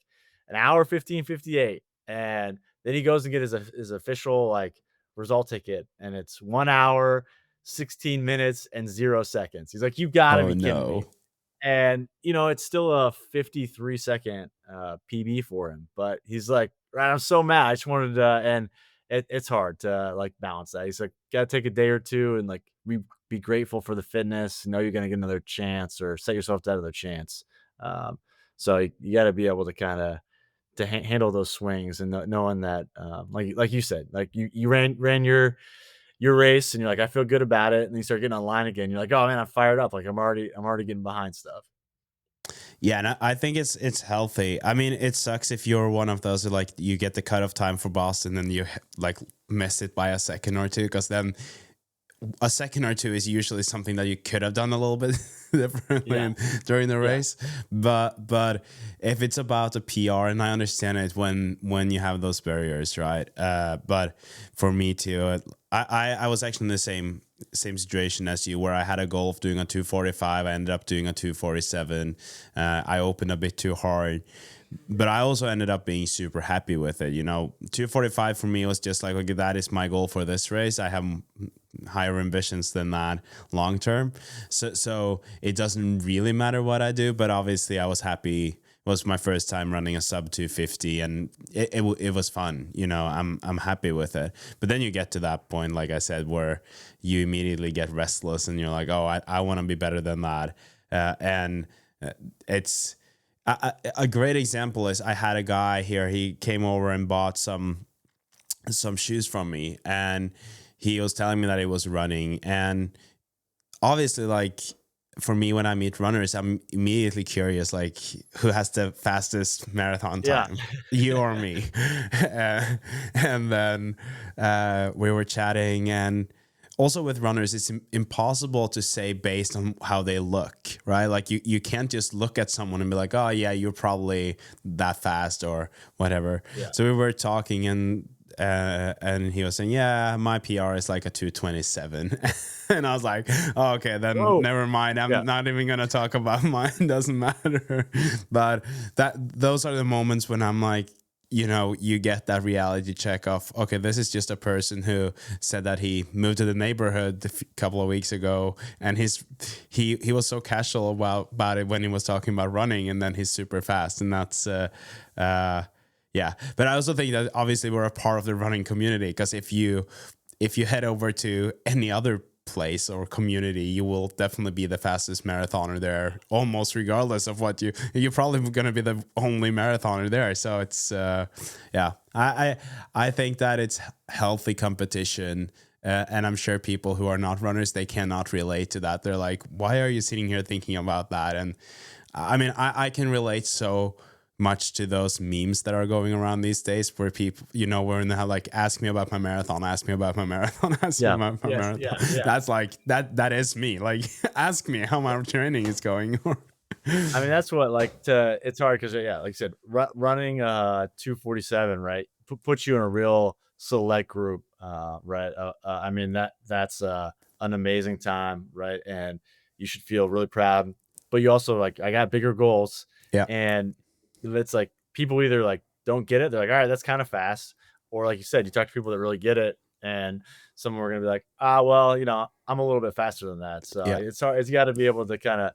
an hour 15:58, and then he goes and get his official like result ticket, and it's 1 hour 16 minutes and 0 seconds. He's like, you got to Oh be kidding me. no. And it's still a 53-second PB for him, but he's like, right, I'm so mad. I just wanted to, and it's hard to like balance that. He's like, gotta take a day or two and like be grateful for the fitness. Know you're gonna get another chance, or set yourself to another chance. Um, so you got to be able to kind of handle those swings, and knowing that, like you said, like you ran your race, and you're like, I feel good about it, and then you start getting online again. You're like, oh man, I'm fired up. Like I'm already getting behind stuff. Yeah, and I think it's healthy. I mean, it sucks if you're one of those who like you get the cutoff time for Boston and you like miss it by a second or two, because then a second or two is usually something that you could have done a little bit differently during the race. But if it's about a PR, and I understand it when you have those barriers, right? But for me too, I was actually in the same situation as you, where I had a goal of doing a 245. I ended up doing a 247. I opened a bit too hard, but I also ended up being super happy with it. 245 for me was just like, okay, that is my goal for this race. I have higher ambitions than that long term. So it doesn't really matter what I do, but obviously I was happy. It was my first time running a sub 250, and it was fun. I'm happy with it. But then you get to that point, like I said, where you immediately get restless and you're like, oh, I want to be better than that. And it's a great example is I had a guy here. He came over and bought some shoes from me, and he was telling me that he was running. And obviously, like, for me, when I meet runners, I'm immediately curious, like, who has the fastest marathon time, you or me? And then we were chatting, and also with runners, it's impossible to say based on how they look, right? Like you can't just look at someone and be like, oh yeah, you're probably that fast or whatever. Yeah. So we were talking, and he was saying, yeah, my PR is like a 227. And I was like, oh, okay, then never mind. I'm not even going to talk about mine. Doesn't matter. But those are the moments when I'm like, you get that reality check of, okay, this is just a person who said that he moved to the neighborhood a couple of weeks ago, and he was so casual about it when he was talking about running, and then he's super fast, and that's yeah. But I also think that obviously we're a part of the running community, because if you head over to any other place or community, you will definitely be the fastest marathoner there, almost regardless of what you're probably going to be the only marathoner there. So it's yeah, I think that it's healthy competition, and I'm sure people who are not runners, they cannot relate to that. They're like, why are you sitting here thinking about that? And I mean, I can relate so much to those memes that are going around these days where people, where in the hell, like, ask me about my marathon, ask me about my marathon, ask me Yeah. about my Yes. marathon. Yeah. Yeah. That's like, that is me. Like, ask me how my training is going. I mean, that's what like to it's hard because yeah, like I said, running 2:47, right, puts you in a real select group, right? I mean that's an amazing time, right? And you should feel really proud. But you also like I got bigger goals, Yeah, and it's like people either like don't get it, they're like, all right, that's kind of fast, or like you said, you talk to people that really get it, and some are gonna be like, ah, well, I'm a little bit faster than that. So yeah, it's hard. It's got to be able to kind of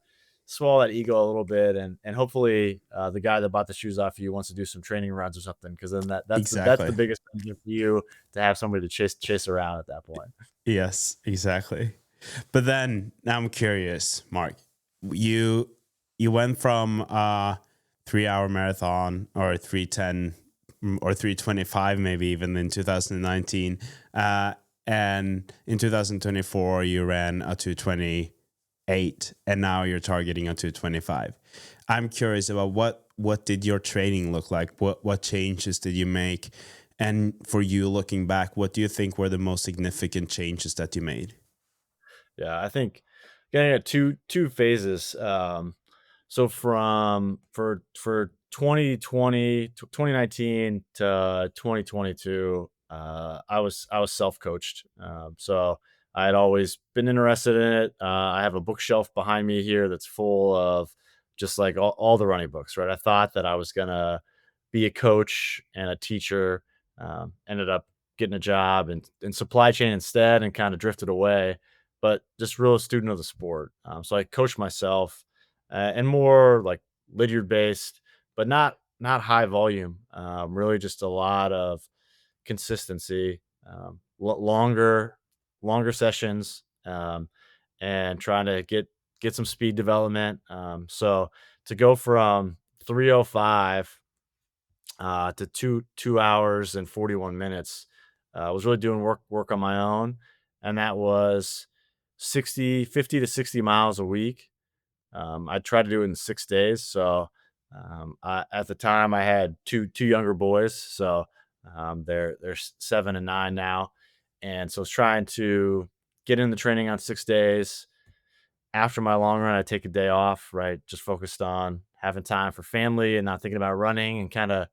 swallow that ego a little bit, and hopefully the guy that bought the shoes off you wants to do some training runs or something, because then that's the exactly. biggest thing for you to have somebody to chase around at that point. Yes, exactly. But then now I'm curious, Mark. You you went from 3 hour marathon or 3:10 or 3:25 maybe even in 2019, and in 2024 you ran a 2:28, and now you're targeting a 2:25. I'm curious about what did your training look like? What changes did you make? And for you looking back, what do you think were the most significant changes that you made? Yeah, I think getting at two phases. So for 2020 to 2019 to 2022, I was self-coached. So I had always been interested in it. I have a bookshelf behind me here that's full of just like all the running books, right? I thought that I was gonna be a coach and a teacher. Ended up getting a job in supply chain instead and kind of drifted away, but just real student of the sport. So I coached myself, and more like Lydiard based, but not high volume. Really, just a lot of consistency, longer sessions, and trying to get some speed development. So to go from 3:05 to 2 hours and 41 minutes, I was really doing work on my own, and that was 50 to 60 miles a week. I tried to do it in 6 days. So at the time, I had two younger boys, so they're 7 and 9 now, and so I was trying to get in the training on 6 days. After my long run, I take a day off, right? Just focused on having time for family and not thinking about running, and kind of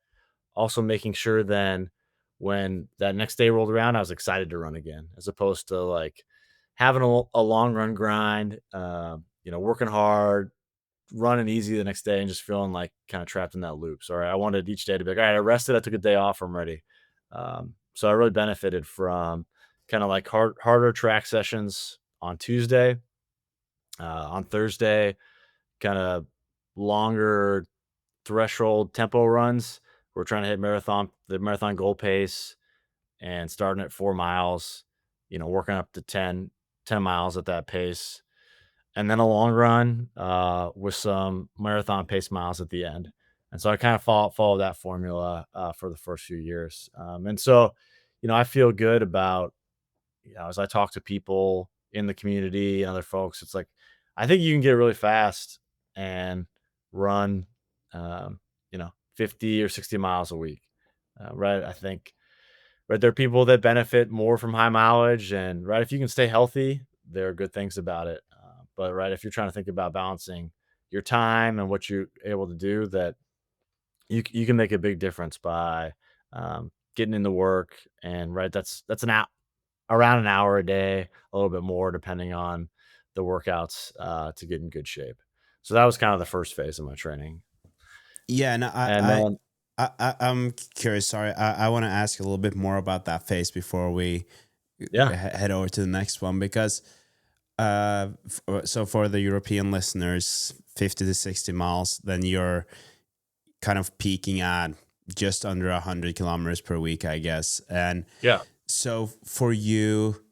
also making sure then when that next day rolled around, I was excited to run again, as opposed to like having a long run grind, working hard, running easy the next day, and just feeling like kind of trapped in that loop. So I wanted each day to be like, all right, I rested, I took a day off, I'm ready. So I really benefited from kind of like harder track sessions on Tuesday, on Thursday, kind of longer threshold tempo runs. We're trying to hit the marathon goal pace, and starting at 4 miles, working up to 10 miles at that pace. And then a long run with some marathon pace miles at the end. And so I kind of follow that formula for the first few years. And so, I feel good about, as I talk to people in the community and other folks, it's like, I think you can get really fast and run, 50 or 60 miles a week. Right. I think, right. There are people that benefit more from high mileage, and right. If you can stay healthy, there are good things about it. But right. If you're trying to think about balancing your time and what you're able to do, that you can make a big difference by getting into work. And right. That's around an hour a day, a little bit more depending on the workouts, to get in good shape. So that was kind of the first phase of my training. Yeah, and And then I'm curious. Sorry, I want to ask a little bit more about that phase before we yeah, head over to the next one, because so for the European listeners, 50 to 60 miles, then you're kind of peaking at just under 100 kilometers per week, I guess. And yeah, so for you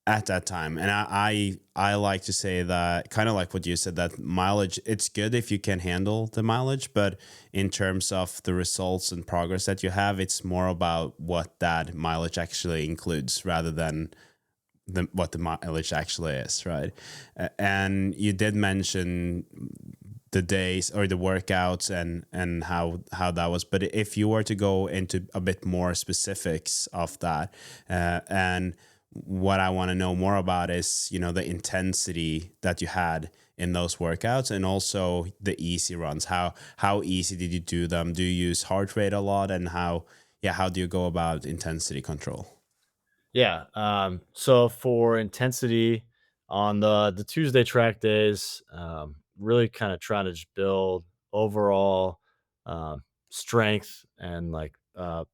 at that time, and I like to say that, kind of like what you said, that mileage, it's good if you can handle the mileage, but in terms of the results and progress that you have, it's more about what that mileage actually includes rather than what the mileage actually is, right? And you did mention the days or the workouts and how that was. But if you were to go into a bit more specifics of that, and what I want to know more about is, the intensity that you had in those workouts, and also the easy runs. How easy did you do them? Do you use heart rate a lot, and how do you go about intensity control? Yeah. So for intensity on the Tuesday track days, really kind of trying to just build overall strength and like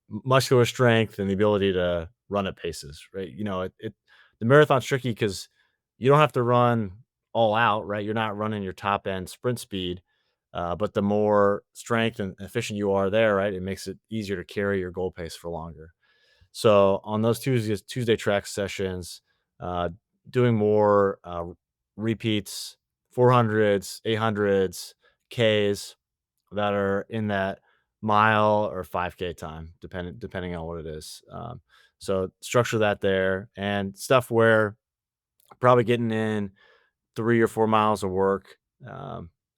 muscular strength and the ability to run at paces, right? The marathon's tricky because you don't have to run all out, right? You're not running your top end sprint speed. But the more strength and efficient you are there, right, it makes it easier to carry your goal pace for longer. So on those Tuesday track sessions, uh, doing more repeats, 400s, 800s, Ks that are in that mile or 5K time, depending on what it is. So structure that there and stuff where probably getting in 3 or 4 miles of work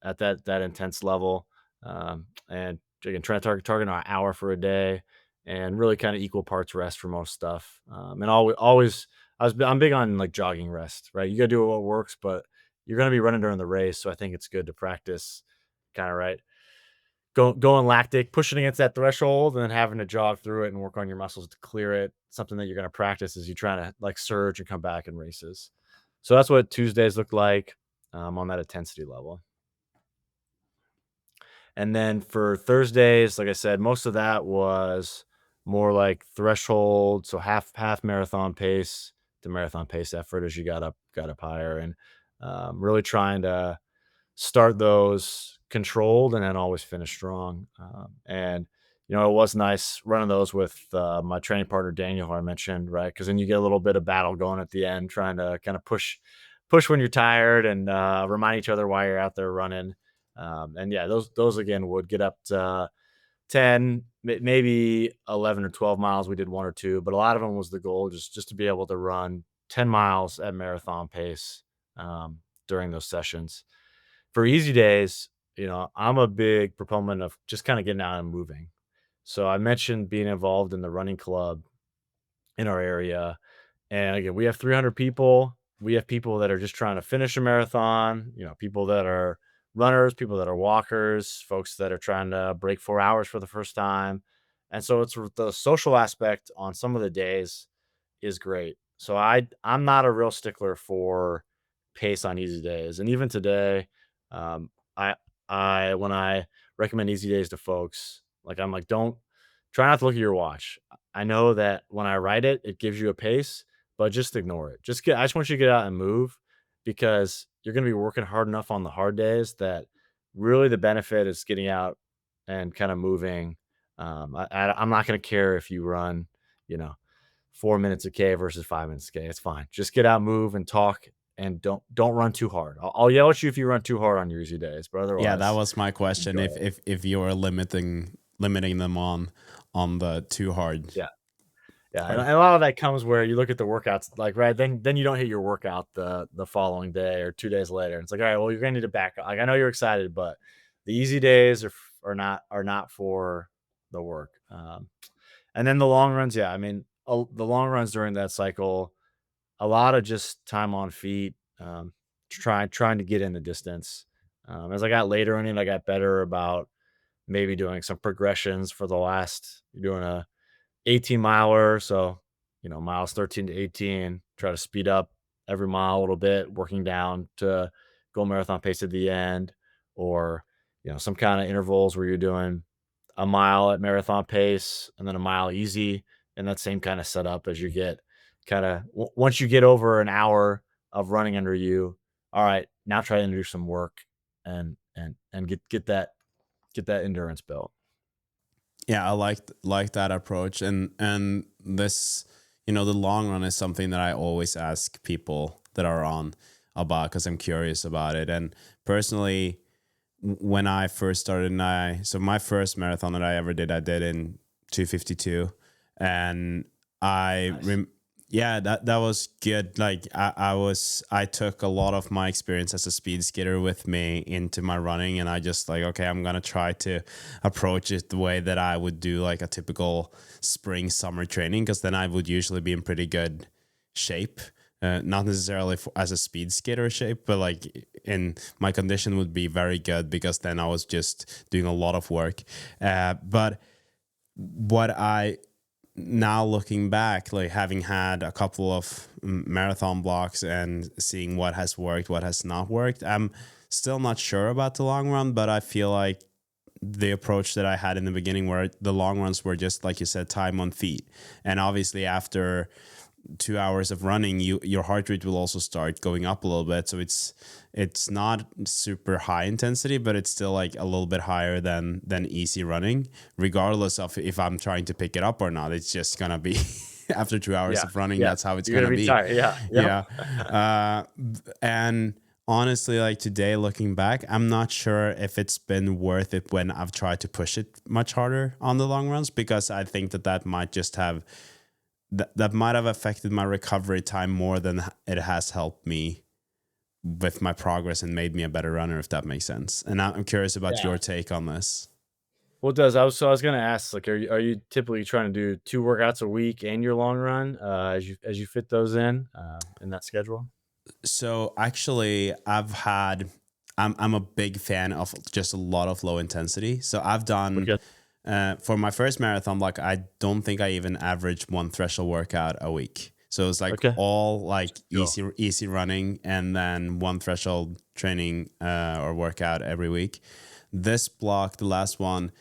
at that intense level, and again trying to target an hour for a day, and really kind of equal parts rest for most stuff. And always I'm big on like jogging rest, right? You got to do what works, but you're going to be running during the race, so I think it's good to practice kind of right. Going lactic, pushing against that threshold, and then having to jog through it and work on your muscles to clear it. Something that you're going to practice as you try to like surge and come back in races. So that's what Tuesdays look like on that intensity level. And then for Thursdays, like I said, most of that was more like threshold, so half marathon pace to marathon pace effort as you got up higher, and really trying to start those controlled and then always finish strong. And it was nice running those with my training partner Daniel, who I mentioned, right? Because then you get a little bit of battle going at the end, trying to kind of push when you're tired, and remind each other why you're out there running. And yeah, those again would get up to 10, maybe 11 or 12 miles. We did one or two, but a lot of them was the goal, just to be able to run 10 miles at marathon pace during those sessions. For easy days, I'm a big proponent of just kind of getting out and moving. So I mentioned being involved in the running club in our area. And again, we have 300 people. We have people that are just trying to finish a marathon, people that are runners, people that are walkers, folks that are trying to break 4 hours for the first time. And so it's the social aspect on some of the days is great. So I'm not a real stickler for pace on easy days. And even today, um, I I when I recommend easy days to folks, like I'm like, don't try not to look at your watch. I know that when I write it, it gives you a pace, but just ignore it. I just want you to get out and move, because you're gonna be working hard enough on the hard days that really the benefit is getting out and kind of moving. I'm not gonna care if you run, you know, 4 minutes a K versus 5 minutes a K. It's fine. Just get out, move, and talk, and don't run too hard. I'll yell at you if you run too hard on your easy days, but Yeah, that otherwise, was my question. enjoy it. If you're limiting them on the too hard Yeah. Yeah, and part. a lot of that comes where you look at the workouts, like, right, then you don't hit your workout the following day or 2 days later. It's like, all right, well, you're gonna need to back up. Like, I know you're excited, but the easy days are not for the work. And then the long runs, yeah, I mean, the long runs during that cycle, a lot of just time on feet, trying to get in the distance. As I got later in it, I got better about maybe doing some progressions for the last. You're doing a 18 miler. So, miles 13 to 18, try to speed up every mile a little bit, working down to go marathon pace at the end, or, some kind of intervals where you're doing a mile at marathon pace and then a mile easy. And that same kind of setup as you get once you get over an hour of running under you. All right, now try to do some work and get that endurance built. Yeah, I like that approach, and this, the long run is something that I always ask people that are on about, because I'm curious about it. And personally, when I first started, so my first marathon that I ever did, I did in 2:52, and I Nice. Yeah, that was good. Like I took a lot of my experience as a speed skater with me into my running, and I just like, okay, I'm gonna try to approach it the way that I would do like a typical spring summer training, because then I would usually be in pretty good shape. Not necessarily as a speed skater shape, but like in my condition would be very good because then I was just doing a lot of work. But what I now looking back, like having had a couple of marathon blocks and seeing what has worked, what has not worked, I'm still not sure about the long run, but I feel like the approach that I had in the beginning, where the long runs were just like you said, time on feet. And obviously after 2 hours of running, your heart rate will also start going up a little bit. So it's not super high intensity, but it's still like a little bit higher than easy running, regardless of if I'm trying to pick it up or not. It's just gonna be after 2 hours Yeah, of running, yeah. that's how it's You're gonna gonna be be. tired. Yeah, yep. Yeah. And honestly, like today looking back, I'm not sure if it's been worth it when I've tried to push it much harder on the long runs, because I think that might just have that might have affected my recovery time more than it has helped me with my progress and made me a better runner, if that makes sense. And I'm curious about Yeah. your take on this. Well, it does. I was gonna ask, like, are you typically trying to do 2 workouts a week and your long run, as you fit those in that schedule? So actually, I'm a big fan of just a lot of low intensity. So I've done Okay. for my first marathon, like I don't think I even averaged one threshold workout a week. So it's like Okay. all like Cool. easy running, and then one threshold training or workout every week. This block, the last one,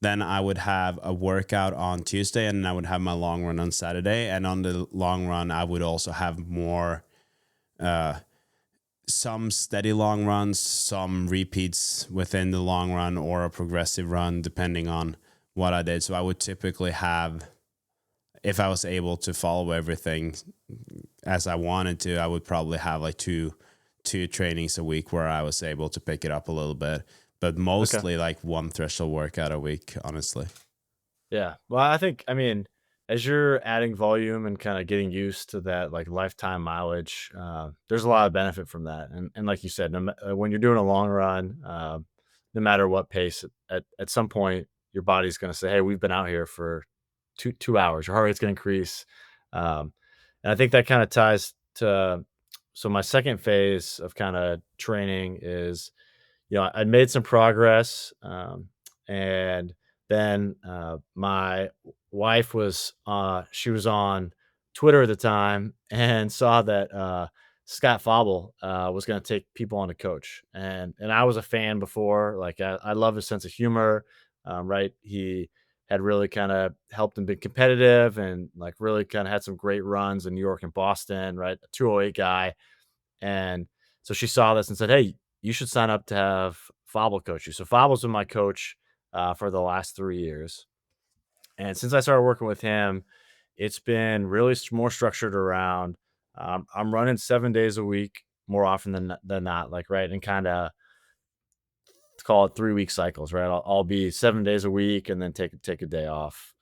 then I would have a workout on Tuesday, and I would have my long run on Saturday. And on the long run, I would also have more some steady long runs, some repeats within the long run, or a progressive run, depending on what I did. So I would typically have, if I was able to follow everything as I wanted to, I would probably have like two trainings a week where I was able to pick it up a little bit, but Okay. mostly like one threshold workout a week, honestly. Yeah. Well, I mean, as you're adding volume and kinda getting used to that, like, lifetime mileage, there's a lot of benefit from that, and like you said, when you're doing a long run, no matter what pace, at some point, your body's gonna say, "Hey, we've been out here for 2 hours." Your heart rate's gonna increase, um, and I think that kinda ties to so my second phase of kinda training is, I made some progress, and then my wife she was on Twitter at the time and saw that Scott Fauble was going to take people on to coach, and I was a fan before. Like I love his sense of humor, right? He had really kind of helped him be competitive and like really kind of had some great runs in New York and Boston, right? A 208 guy, and so she saw this and said, "Hey, you should sign up to have Fable coach you." So Fable's been my coach for the last 3 years, and since I started working with him, it's been really more structured around. I'm running 7 days a week more often than not, like right, and kind of call it 3 week cycles, right? I'll be 7 days a week and then take a day off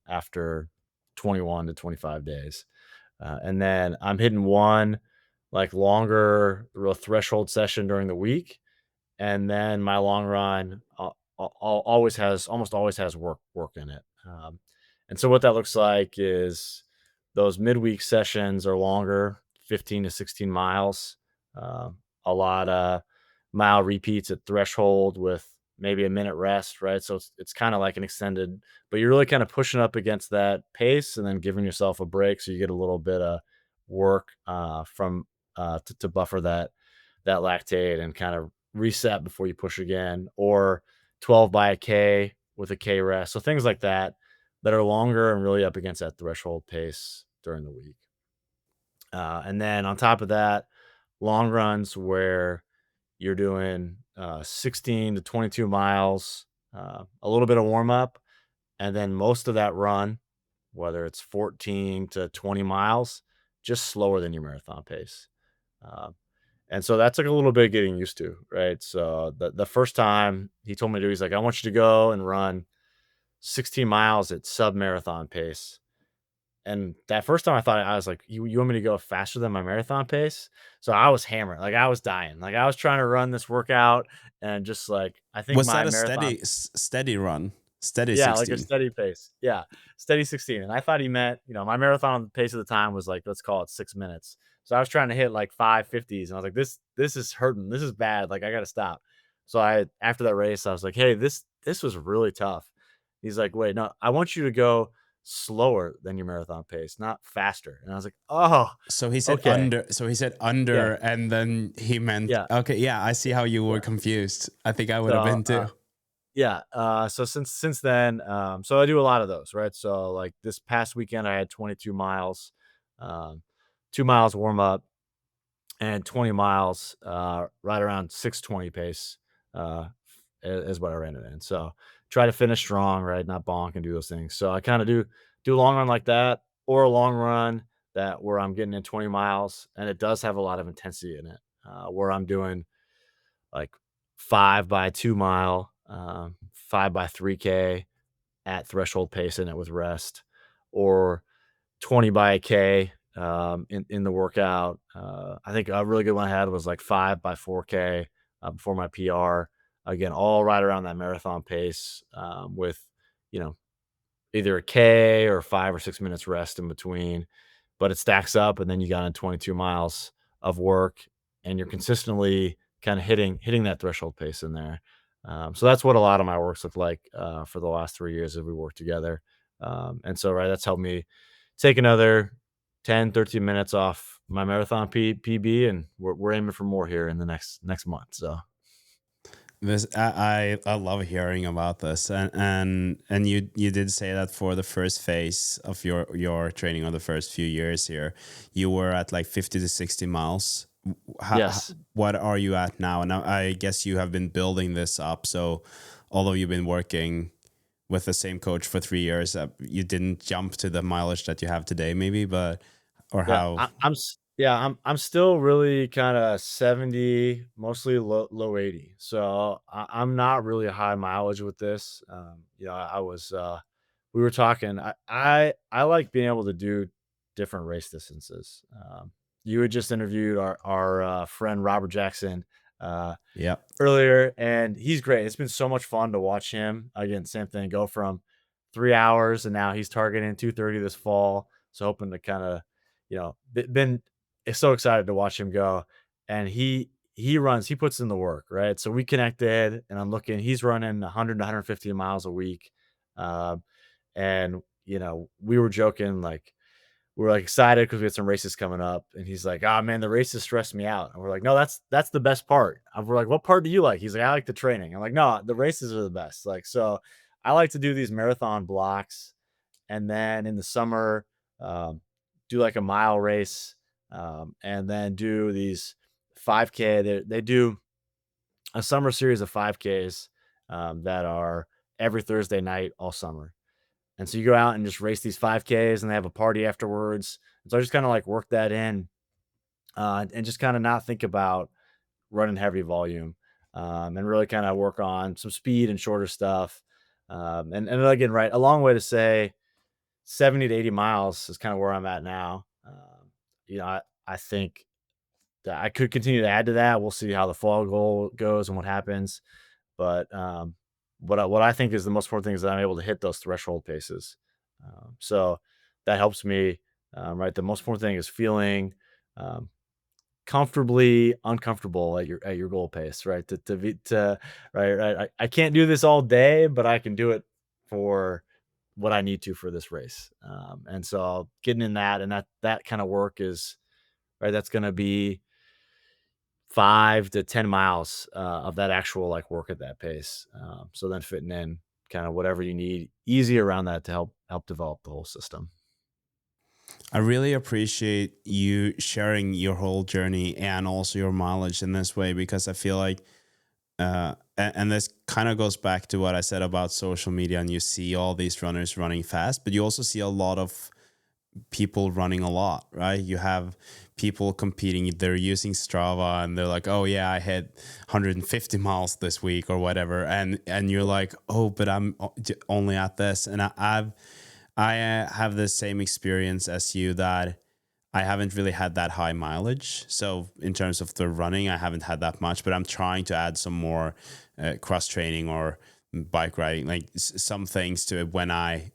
after 21 to 25 days. And then I'm hitting one like longer real threshold session during the week, and then my long run almost always has work in it. And so what that looks like is those midweek sessions are longer, 15 to 16 miles, uh, a lot of mile repeats at threshold with maybe a minute rest, right? So it's kind of like an extended, but you're really kind of pushing up against that pace and then giving yourself a break so you get a little bit of work from to buffer that lactate and kind of reset before you push again, or 12 by a K with a K rest. So things like that are longer and really up against that threshold pace during the week. And then on top of that, long runs where you're doing 16 to 22 miles, a little bit of warm up, and then most of that run, whether it's 14 to 20 miles, just slower than your marathon pace. Uh, and so that took a little bit getting used to, right? So the first time he told me to, he's like, I want you to go and run 16 miles at sub marathon pace. And that first time I was like, you want me to go faster than my marathon pace? So I was hammered, like I was dying, like I was trying to run this workout and just like I think Was my that a marathon, steady run? Steady yeah, like a 16. steady pace, yeah, steady 16. And I thought he meant, my marathon pace at the time was like, let's call it 6 minutes. So I was trying to hit like 5:50s, and I was like, this is hurting, this is bad, like I got to stop. So I after that race, I was like, hey, this was really tough. He's like, wait, no, I want you to go slower than your marathon pace, not faster. And I was like, oh, So he said okay, under. So he said yeah, under, and then he meant yeah, okay. Yeah, I see how you were yeah. confused. I think I would have So been too. yeah, so since then, so I do a lot of those, right? So like this past weekend, I had 22 miles, um, 2 miles warm up, and 20 miles, right around 6:20 pace, is what I ran it in. So try to finish strong, right? Not bonk and do those things. So I kind of do a long run like that, or a long run that where I'm getting in 20 miles, and it does have a lot of intensity in it, where I'm doing like 5 by 2 mile, 5 by 3K at threshold pace in it with rest, or 20 by a K in the workout. I think a really good one I had was like 5 by 4K before my PR. Again, all right around that marathon pace, with you know either a K or 5 or 6 minutes rest in between. But it stacks up, and then you got in 22 miles of work, and you're consistently kind of hitting that threshold pace in there. So that's what a lot of my works look like for the last 3 years that we worked together. And so, right, that's helped me take another 10, 13 minutes off my marathon PB, and we're aiming for more here in the next month. So This I love hearing about this, and you did say that for the first phase of your training, or the first few years here, you were at like 50 to 60 miles. yes. What are you at now? And I guess you have been building this up. So although you've been working with the same coach for 3 years, you didn't jump to the mileage that you have today, maybe, but or Yeah, how? I'm still really kind of 70, mostly low 80. So I'm not really high mileage with this. I was we were talking. I like being able to do different race distances. You had just interviewed our friend Robert Jackson uh, Yeah. earlier, and he's great. It's been so much fun to watch him. Again, same thing, go from 3 hours, and now he's targeting 2:30 this fall. So hoping to kind of, been so excited to watch him go. And he puts in the work, right? So we connected, and I'm looking, he's running 100 to 150 miles a week. Um, and we were joking, like we're like excited because we had some races coming up, and he's like, "Ah, man, the races stress me out." And we're like, "No, that's the best part." And we're like, "What part do you like?" He's like, "I like the training." I'm like, "No, the races are the best." Like, so I like to do these marathon blocks, and then in the summer, um, do like a mile race, and then do these 5K. They do a summer series of 5Ks that are every Thursday night all summer. And so you go out and just race these 5Ks, and they have a party afterwards. And so I just kind of like work that in, and just kind of not think about running heavy volume, and really kind of work on some speed and shorter stuff. And again, right, a long way to say 70 to 80 miles is kind of where I'm at now. I think that I could continue to add to that. We'll see how the fall goal goes and what happens. But what I think is the most important thing is that I'm able to hit those threshold paces. So that helps me. Right, the most important thing is feeling um, comfortably uncomfortable at your goal pace. Right, right. I can't do this all day, but I can do it for what I need to for this race. And so getting in that, and that kind of work is right. That's going to be 5 to 10 miles of that actual like work at that pace. So then fitting in kind of whatever you need easy around that to help develop the whole system. I really appreciate you sharing your whole journey and also your mileage in this way, because I feel like, and this kind of goes back to what I said about social media, and you see all these runners running fast, but you also see a lot of people running a lot, right? You have people competing, they're using Strava, and they're like, oh yeah, I hit 150 miles this week or whatever. And you're like, oh, but I'm only at this. And I have the same experience as you, that I haven't really had that high mileage. So in terms of the running, I haven't had that much, but I'm trying to add some more cross training or bike riding, like some things to it when I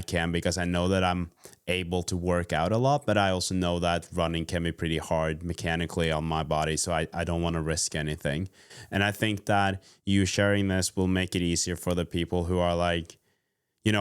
can, because I know that I'm able to work out a lot, but I also know that running can be pretty hard mechanically on my body. So I don't want to risk anything. And I think that you sharing this will make it easier for the people who are like,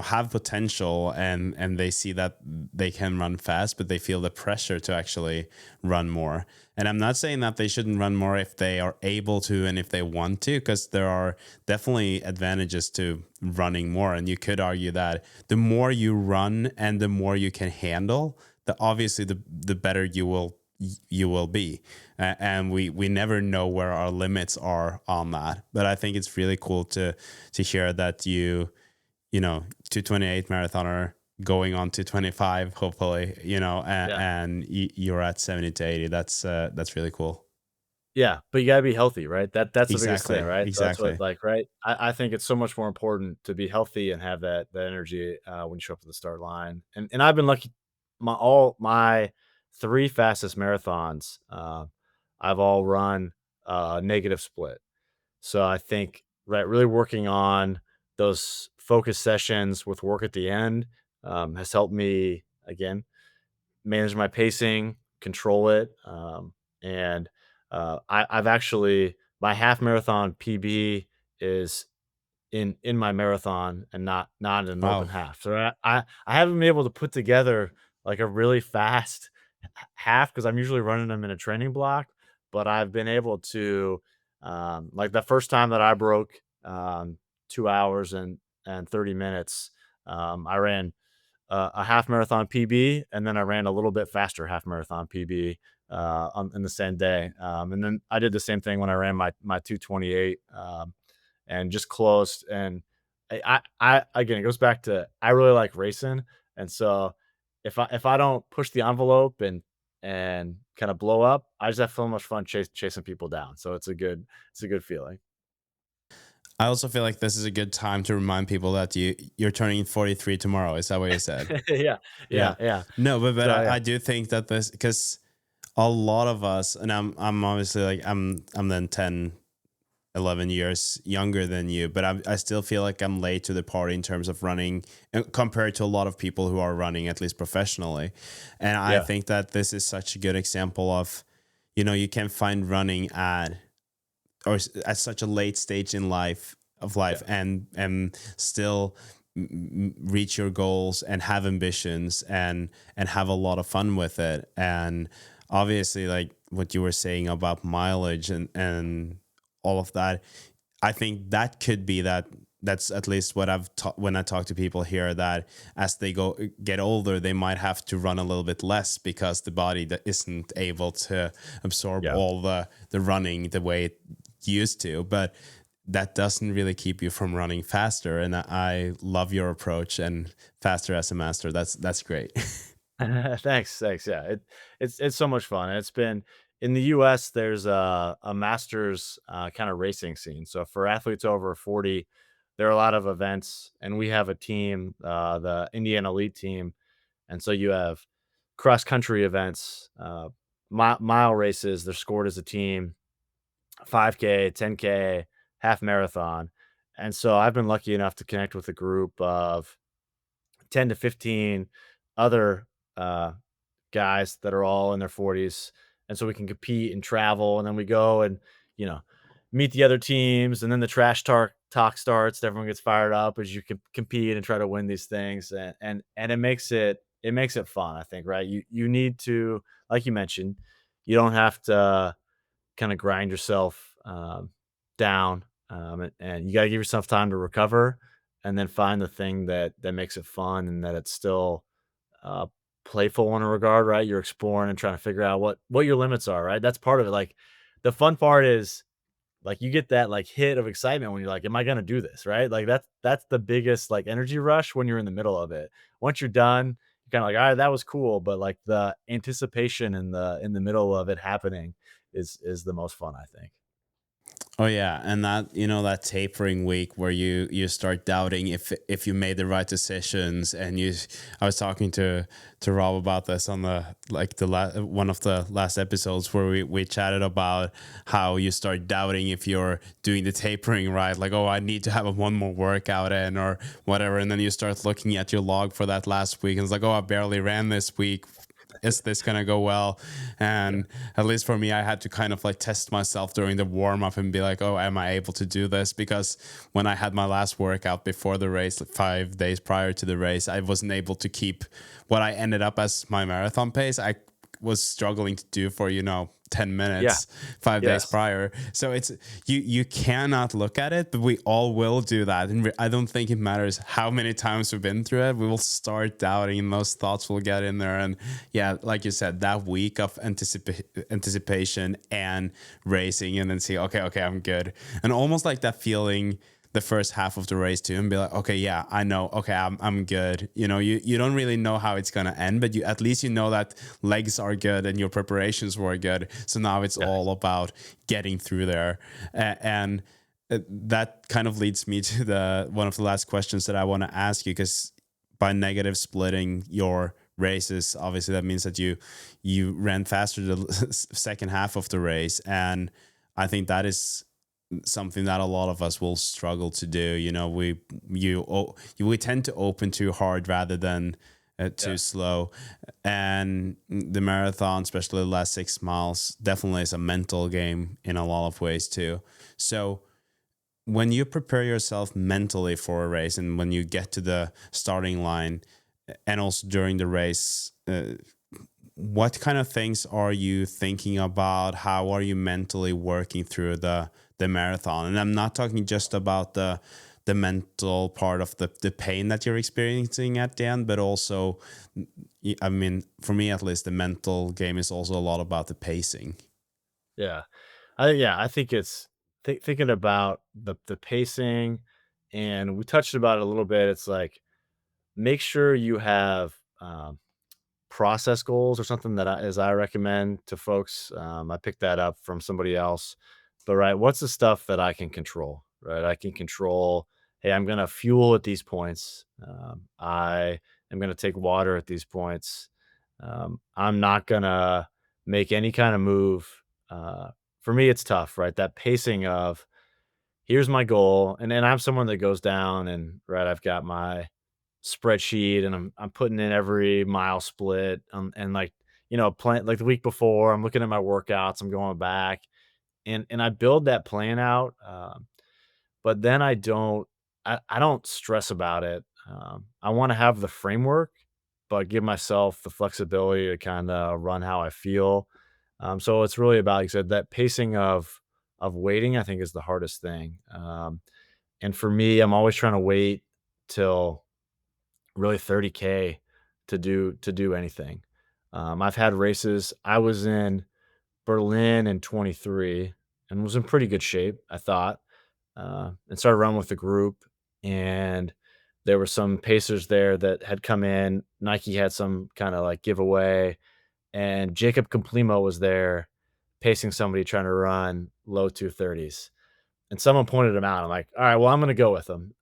have potential, and they see that they can run fast, but they feel the pressure to actually run more. And I'm not saying that they shouldn't run more if they are able to and if they want to, because there are definitely advantages to running more. And you could argue that the more you run and the more you can handle, obviously the better you will be. And we never know where our limits are on that. But I think it's really cool to hear that you know, 228 marathoner going on to 25, hopefully, Yeah. and you're at 70 to 80. That's really cool. Yeah, but you gotta be healthy, right? That's the biggest thing, Exactly. right? So that's what Exactly. like, right? I think it's so much more important to be healthy and have that energy, when you show up at the start line. And I've been lucky, all my 3 fastest marathons, I've all run a negative split. So I think, right, really working on those focus sessions with work at the end, has helped me, again, manage my pacing, control it, and, I've actually my half marathon PB is in my marathon and not in an open Wow. half. So I haven't been able to put together, like, a really fast half, because 'cause I'm usually running them in a training block, but I've been able to, like, the first time that I broke, 2 hours and 30 minutes, I ran a half marathon PB, and then I ran a little bit faster half marathon PB in the same day. And then I did the same thing when I ran my 228, and just closed. And I again, it goes back to, I really like racing, and so if I don't push the envelope and kind of blow up, I just have so much fun chasing people down. So it's a good feeling. I also feel like this is a good time to remind people that you're turning 43 tomorrow. Is that what you said? Yeah, Yeah. yeah, yeah. No, but So I, yeah, I do think that this, because a lot of us, and I'm obviously like, I'm then 10, 11 years younger than you, but I still feel like I'm late to the party in terms of running, compared to a lot of people who are running, at least professionally. And I yeah, think that this is such a good example of, you can find running at such a late stage in life, yeah, and still reach your goals and have ambitions, and have a lot of fun with it. And obviously, like what you were saying about mileage and all of that, I think that could be that's at least what I've taught when I talk to people here, that as they get older, they might have to run a little bit less because the body that isn't able to absorb yeah. all the running the way it used to. But that doesn't really keep you from running faster. And I love your approach, and faster as a master. That's great. Thanks, thanks. Yeah, it's so much fun. And it's been in the U.S. There's a masters kind of racing scene. So for athletes over 40, there are a lot of events, and we have a team, the Indiana Elite team, and so you have cross country events, mile races. They're scored as a team, 5K, 10K, half marathon, and so I've been lucky enough to connect with a group of 10 to 15 other uh, guys that are all in their 40s, and so we can compete and travel, and then we go and, you know, meet the other teams, and then the trash talk starts. Everyone gets fired up as you compete and try to win these things, and it makes it fun, I think, right? You need to, like you mentioned, you don't have to kind of grind yourself down, and you got to give yourself time to recover, and then find the thing that makes it fun, and that it's still uh, playful in a regard, right? You're exploring and trying to figure out what your limits are, right? That's part of it. Like, the fun part is, like, you get that, like, hit of excitement when you're like, "Am I gonna do this?" Right? Like, that's the biggest, like, energy rush when you're in the middle of it. Once you're done, you're kinda like, "Alright, that was cool," but, like, the anticipation in the middle of it happening is the most fun, I think. Oh yeah, and that that tapering week where you start doubting if you made the right decisions, and I was talking to Rob about this on one of the last episodes where we chatted about how you start doubting if you're doing the tapering right, like, oh, I need to have one more workout in or whatever, and then you start looking at your log for that last week and it's like, oh, I barely ran this week. Is this gonna go well? Yeah. And at least for me, I had to kind of like test myself during the warm up and be like, oh, am I able to do this? Because when I had my last workout before the race, like 5 days prior to the race, I wasn't able to keep what I ended up as my marathon pace. I was struggling to do for 10 Yeah. minutes 5 days Yes. prior. So it's you cannot look at it, but we all will do that. And I don't think it matters how many times we've been through it. We will start doubting, and those thoughts will get in there. And yeah, like you said, that week of anticipation and racing, and then see, okay, I'm good. And almost like that feeling the first half of the race too, and be like, okay, yeah, I know, okay, I'm good. You don't really know how it's gonna end, but you at least know that legs are good and your preparations were good. So now it's Yeah. all about getting through there. And that kind of leads me to the one of the last questions that I want to ask you, because by negative splitting your races, obviously that means that you ran faster the second half of the race, and I think that is something that a lot of us will struggle to do. We tend to open too hard rather than too Yeah. slow, and the marathon, especially the last 6 miles, definitely is a mental game in a lot of ways too. So when you prepare yourself mentally for a race, and when you get to the starting line, and also during the race, what kind of things are you thinking about? How are you mentally working through the marathon? And I'm not talking just about the mental part of the pain that you're experiencing at the end, but also, I mean, for me at least, the mental game is also a lot about the pacing. Yeah. I think it's thinking about the pacing, and we touched about it a little bit. It's like, make sure you have process goals or something that I recommend to folks. I picked that up from somebody else. But right, what's the stuff that I can control? Right, I can control. Hey, I'm gonna fuel at these points. I am gonna take water at these points. I'm not gonna make any kind of move. For me, it's tough, right? That pacing of, here's my goal, and then I'm someone that goes down and, right, I've got my spreadsheet, and I'm putting in every mile split, and like, plan like the week before, I'm looking at my workouts, I'm going back, and I build that plan out, but then I don't stress about it. I want to have the framework, but give myself the flexibility to kind of run how I feel. So it's really about, like I said, that pacing of waiting, I think, is the hardest thing. And for me, I'm always trying to wait till really 30K to do anything. I've had races. I was in Berlin in 23 and was in pretty good shape, I thought, and started running with the group. And there were some pacers there that had come in. Nike had some kind of like giveaway, and Jacob Complimo was there pacing somebody trying to run low 230s, and someone pointed him out. I'm like, all right, well, I'm gonna go with them.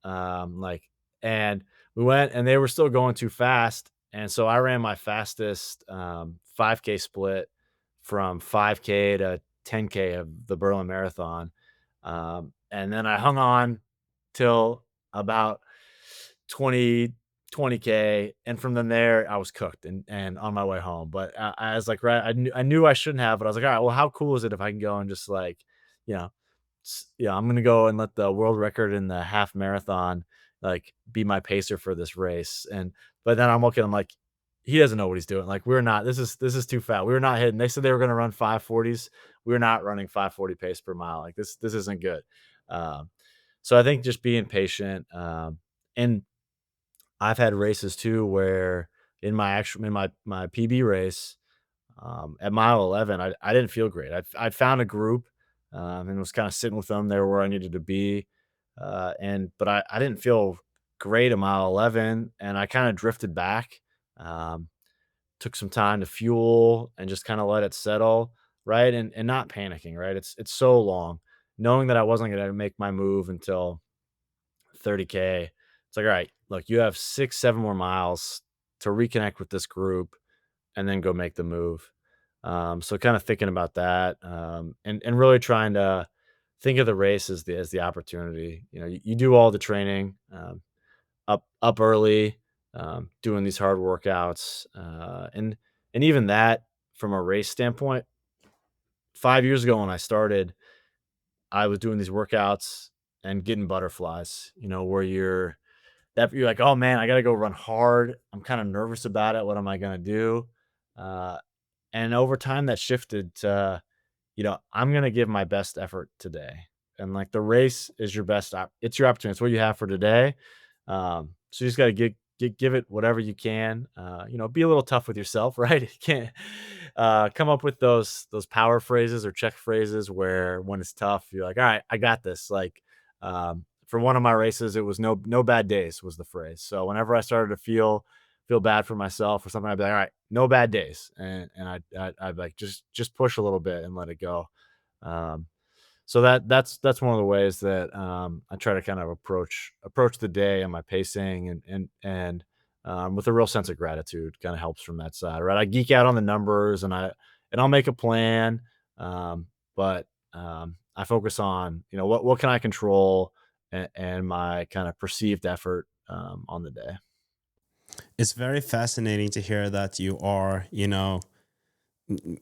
And we went, and they were still going too fast, and so I ran my fastest 5K split from 5K to 10K of the Berlin Marathon, and then I hung on till about 20 20K, and from then there I was cooked and on my way home. But I was like, right, I knew I shouldn't have, but I was like, all right, well, how cool is it if I can go and just like, you know, yeah, I'm gonna go and let the world record in the half marathon like be my pacer for this race. And but then I'm looking, I'm like, he doesn't know what he's doing. Like, we're not. This is too fat. We were not hitting. They said they were gonna run 540s. We're not running 540 pace per mile. Like, this isn't good. Um, so I think just being patient. And I've had races too where in my PB race, at mile 11, I didn't feel great. I'd found a group, and was kind of sitting with them. They were where I needed to be, and but I didn't feel great at mile 11, and I kind of drifted back. Um, Took some time to fuel and just kind of let it settle, right, and not panicking, right. It's so long, knowing that I wasn't going to make my move until 30K. It's like, all right, look, you have 6, 7 more miles to reconnect with this group and then go make the move. So kind of thinking about that, and really trying to think of the race as the opportunity. You do all the training, up early, doing these hard workouts, and even that from a race standpoint. 5 years ago when I started, I was doing these workouts and getting butterflies. Where you're like, oh man, I got to go run hard. I'm kind of nervous about it. What am I gonna do? Uh, and over time, that shifted to, I'm gonna give my best effort today. And like the race is your it's your opportunity. It's what you have for today. So you just gotta give it whatever you can. Be a little tough with yourself, right? You can't come up with those power phrases or check phrases where when it's tough, you're like, all right, I got this. Like for one of my races, it was no bad days was the phrase. So whenever I started to feel bad for myself or something, I'd be like, all right, no bad days. And I'd like just push a little bit and let it go. Um, so that's one of the ways that I try to kind of approach the day and my pacing and with a real sense of gratitude kind of helps from that side, right? I geek out on the numbers and I'll make a plan, but I focus on what can I control and my kind of perceived effort on the day. It's very fascinating to hear that you are,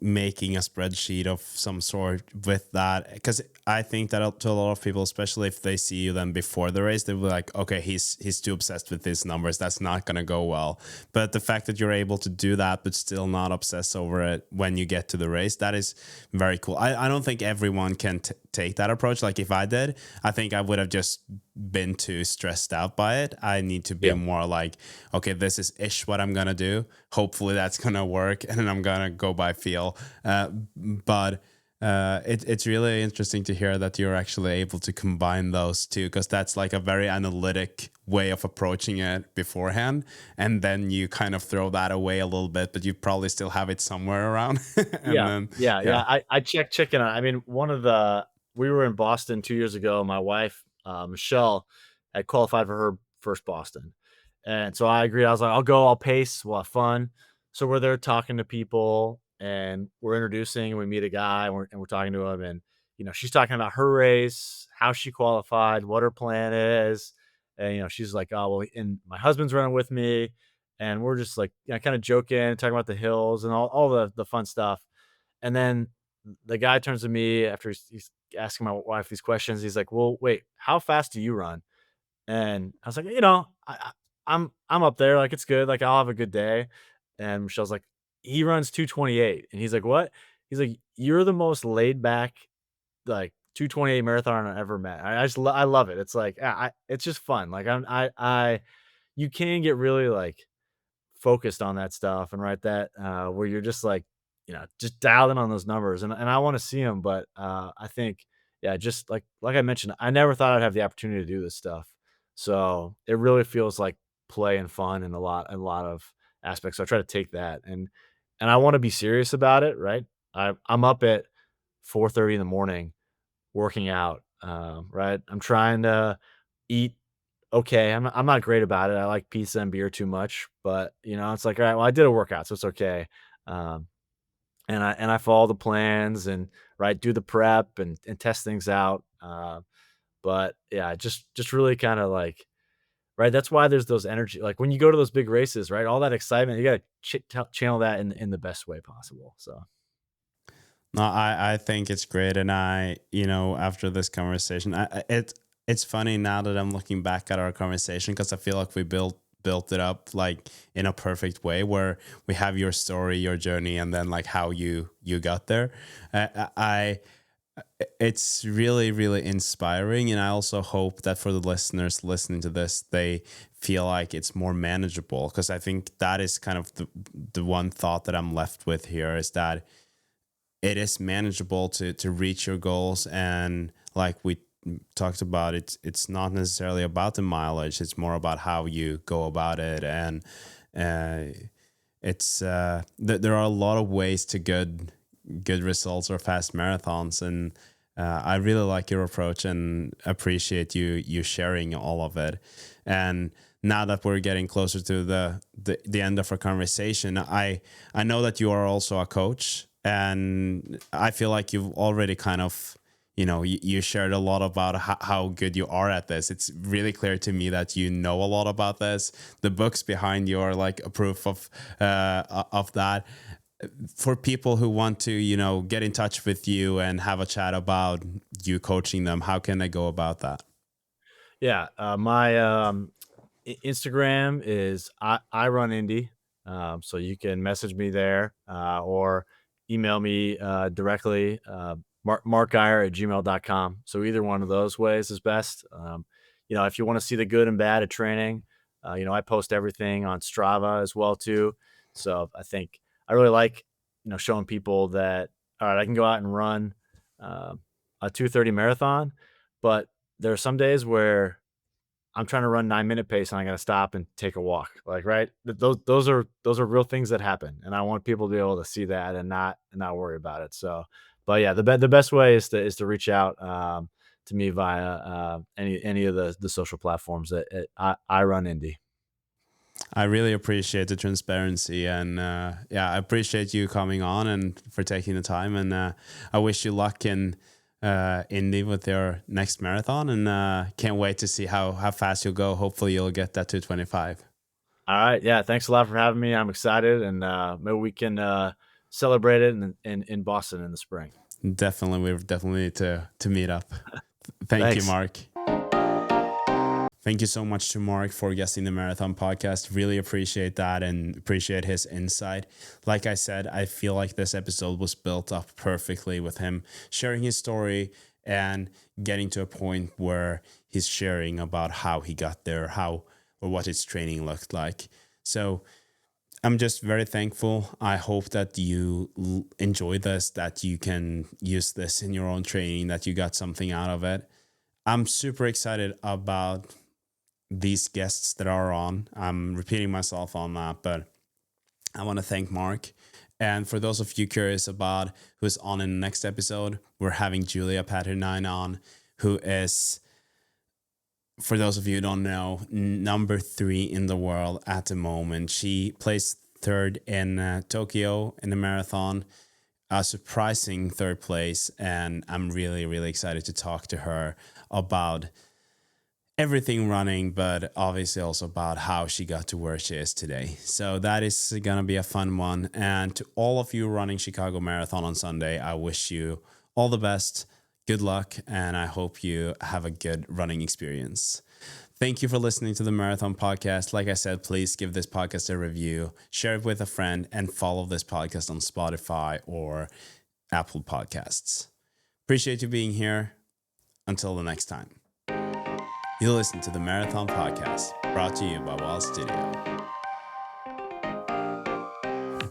making a spreadsheet of some sort with that, because I think that to a lot of people, especially if they see you then before the race, they'll be like, okay, he's too obsessed with his numbers, that's not going to go well. But the fact that you're able to do that but still not obsess over it when you get to the race, that is very cool. I don't think everyone can take that approach. Like if I did, I think I would have just been too stressed out by it. I need to be Yeah. more like, okay, this is what I'm gonna do. Hopefully that's gonna work, and then I'm gonna go by feel. But it's really interesting to hear that you're actually able to combine those two, because that's like a very analytic way of approaching it beforehand, and then you kind of throw that away a little bit, but you probably still have it somewhere around. And Yeah, then yeah. I check in on. I mean, we were in Boston 2 years ago. My wife, Michelle, had qualified for her first Boston, and so I agreed. I was like, I'll go. I'll pace. We'll have fun. So we're there talking to people, and we're introducing. And we meet a guy, and we're talking to him, and she's talking about her race, how she qualified, what her plan is, and she's like, oh well, and my husband's running with me, and we're just like, kind of joking, talking about the hills and all the fun stuff. And then the guy turns to me after he's asking my wife these questions. He's like, "Well, wait, how fast do you run?" And I was like, I'm up there. Like it's good. Like I'll have a good day." And Michelle's like, "He runs 2:28." And he's like, "What?" He's like, "You're the most laid back like 2:28 marathon I ever met." I love it. It's like it's just fun. Like you can get really like focused on that stuff and right that where you're just like just dialing on those numbers and I want to see them, but I think yeah, just like I mentioned, I never thought I'd have the opportunity to do this stuff, so it really feels like play and fun in a lot of aspects. So I try to take that and I want to be serious about it, right? I'm up at 4:30 in the morning working out, right? I'm trying to eat okay. I'm not great about it. I like pizza and beer too much, but it's like, all right, well, I did a workout, so it's okay. Um, and I follow the plans and right, do the prep and test things out. But yeah, just really kind of like right. That's why there's those energy. Like when you go to those big races, right? All that excitement, you got to channel that in the best way possible. So no, I think it's great, and after this conversation, it's funny now that I'm looking back at our conversation, because I feel like we built it up like in a perfect way, where we have your story, your journey, and then like how you got there. I It's really really inspiring, and I also hope that for the listeners listening to this, they feel like it's more manageable, because I think that is kind of the one thought that I'm left with here, is that it is manageable to reach your goals. And like we talked about, it's not necessarily about the mileage, it's more about how you go about it. And it's there are a lot of ways to good results or fast marathons. And I really like your approach and appreciate you sharing all of it. And now that we're getting closer to the end of our conversation, I know that you are also a coach, and I feel like you've already kind of, you shared a lot about how good you are at this. It's really clear to me that you know a lot about this. The books behind you are like a proof of that. For people who want to, get in touch with you and have a chat about you coaching them, how can they go about that? Yeah, my Instagram is I run indie, so you can message me there or email me directly, markgeyer@gmail.com. So either one of those ways is best. If you want to see the good and bad of training, I post everything on Strava as well too. So I think I really like showing people that all right, I can go out and run uh, a 2:30 marathon, but there are some days where I'm trying to run 9-minute pace and I gotta stop and take a walk. Like, right? Those are real things that happen. And I want people to be able to see that and not worry about it. So, but yeah, the best way is to reach out to me via any of the social platforms that I run indie. I really appreciate the transparency, and I appreciate you coming on and for taking the time. And I wish you luck in Indy with your next marathon, and can't wait to see how fast you'll go. Hopefully, you'll get that 225. All right. Yeah. Thanks a lot for having me. I'm excited and maybe we can celebrate it in Boston in the spring. Definitely, we definitely need to meet up. Thank you, Thanks. Mark. Thank you so much to Mark for guesting the Marathon podcast. Really appreciate that and appreciate his insight. Like I said, I feel like this episode was built up perfectly with him sharing his story and getting to a point where he's sharing about how he got there, or what his training looked like. So I'm just very thankful. I hope that you enjoy this, that you can use this in your own training, that you got something out of it. I'm super excited about these guests that are on. I'm repeating myself on that, but I want to thank Mark. And for those of you curious about who's on in the next episode, we're having Julia Paternine on, who is, for those of you who don't know, number 3 in the world at the moment. She placed third in Tokyo in the marathon, a surprising third place. And I'm really, really excited to talk to her about everything running, but obviously also about how she got to where she is today. So that is going to be a fun one. And to all of you running Chicago Marathon on Sunday, I wish you all the best, good luck, and I hope you have a good running experience. Thank you for listening to the Marathon Podcast. Like I said, please give this podcast a review, share it with a friend, and follow this podcast on Spotify or Apple Podcasts. Appreciate you being here. Until the next time. You listen to the Marathon Podcast, brought to you by Wild Studio.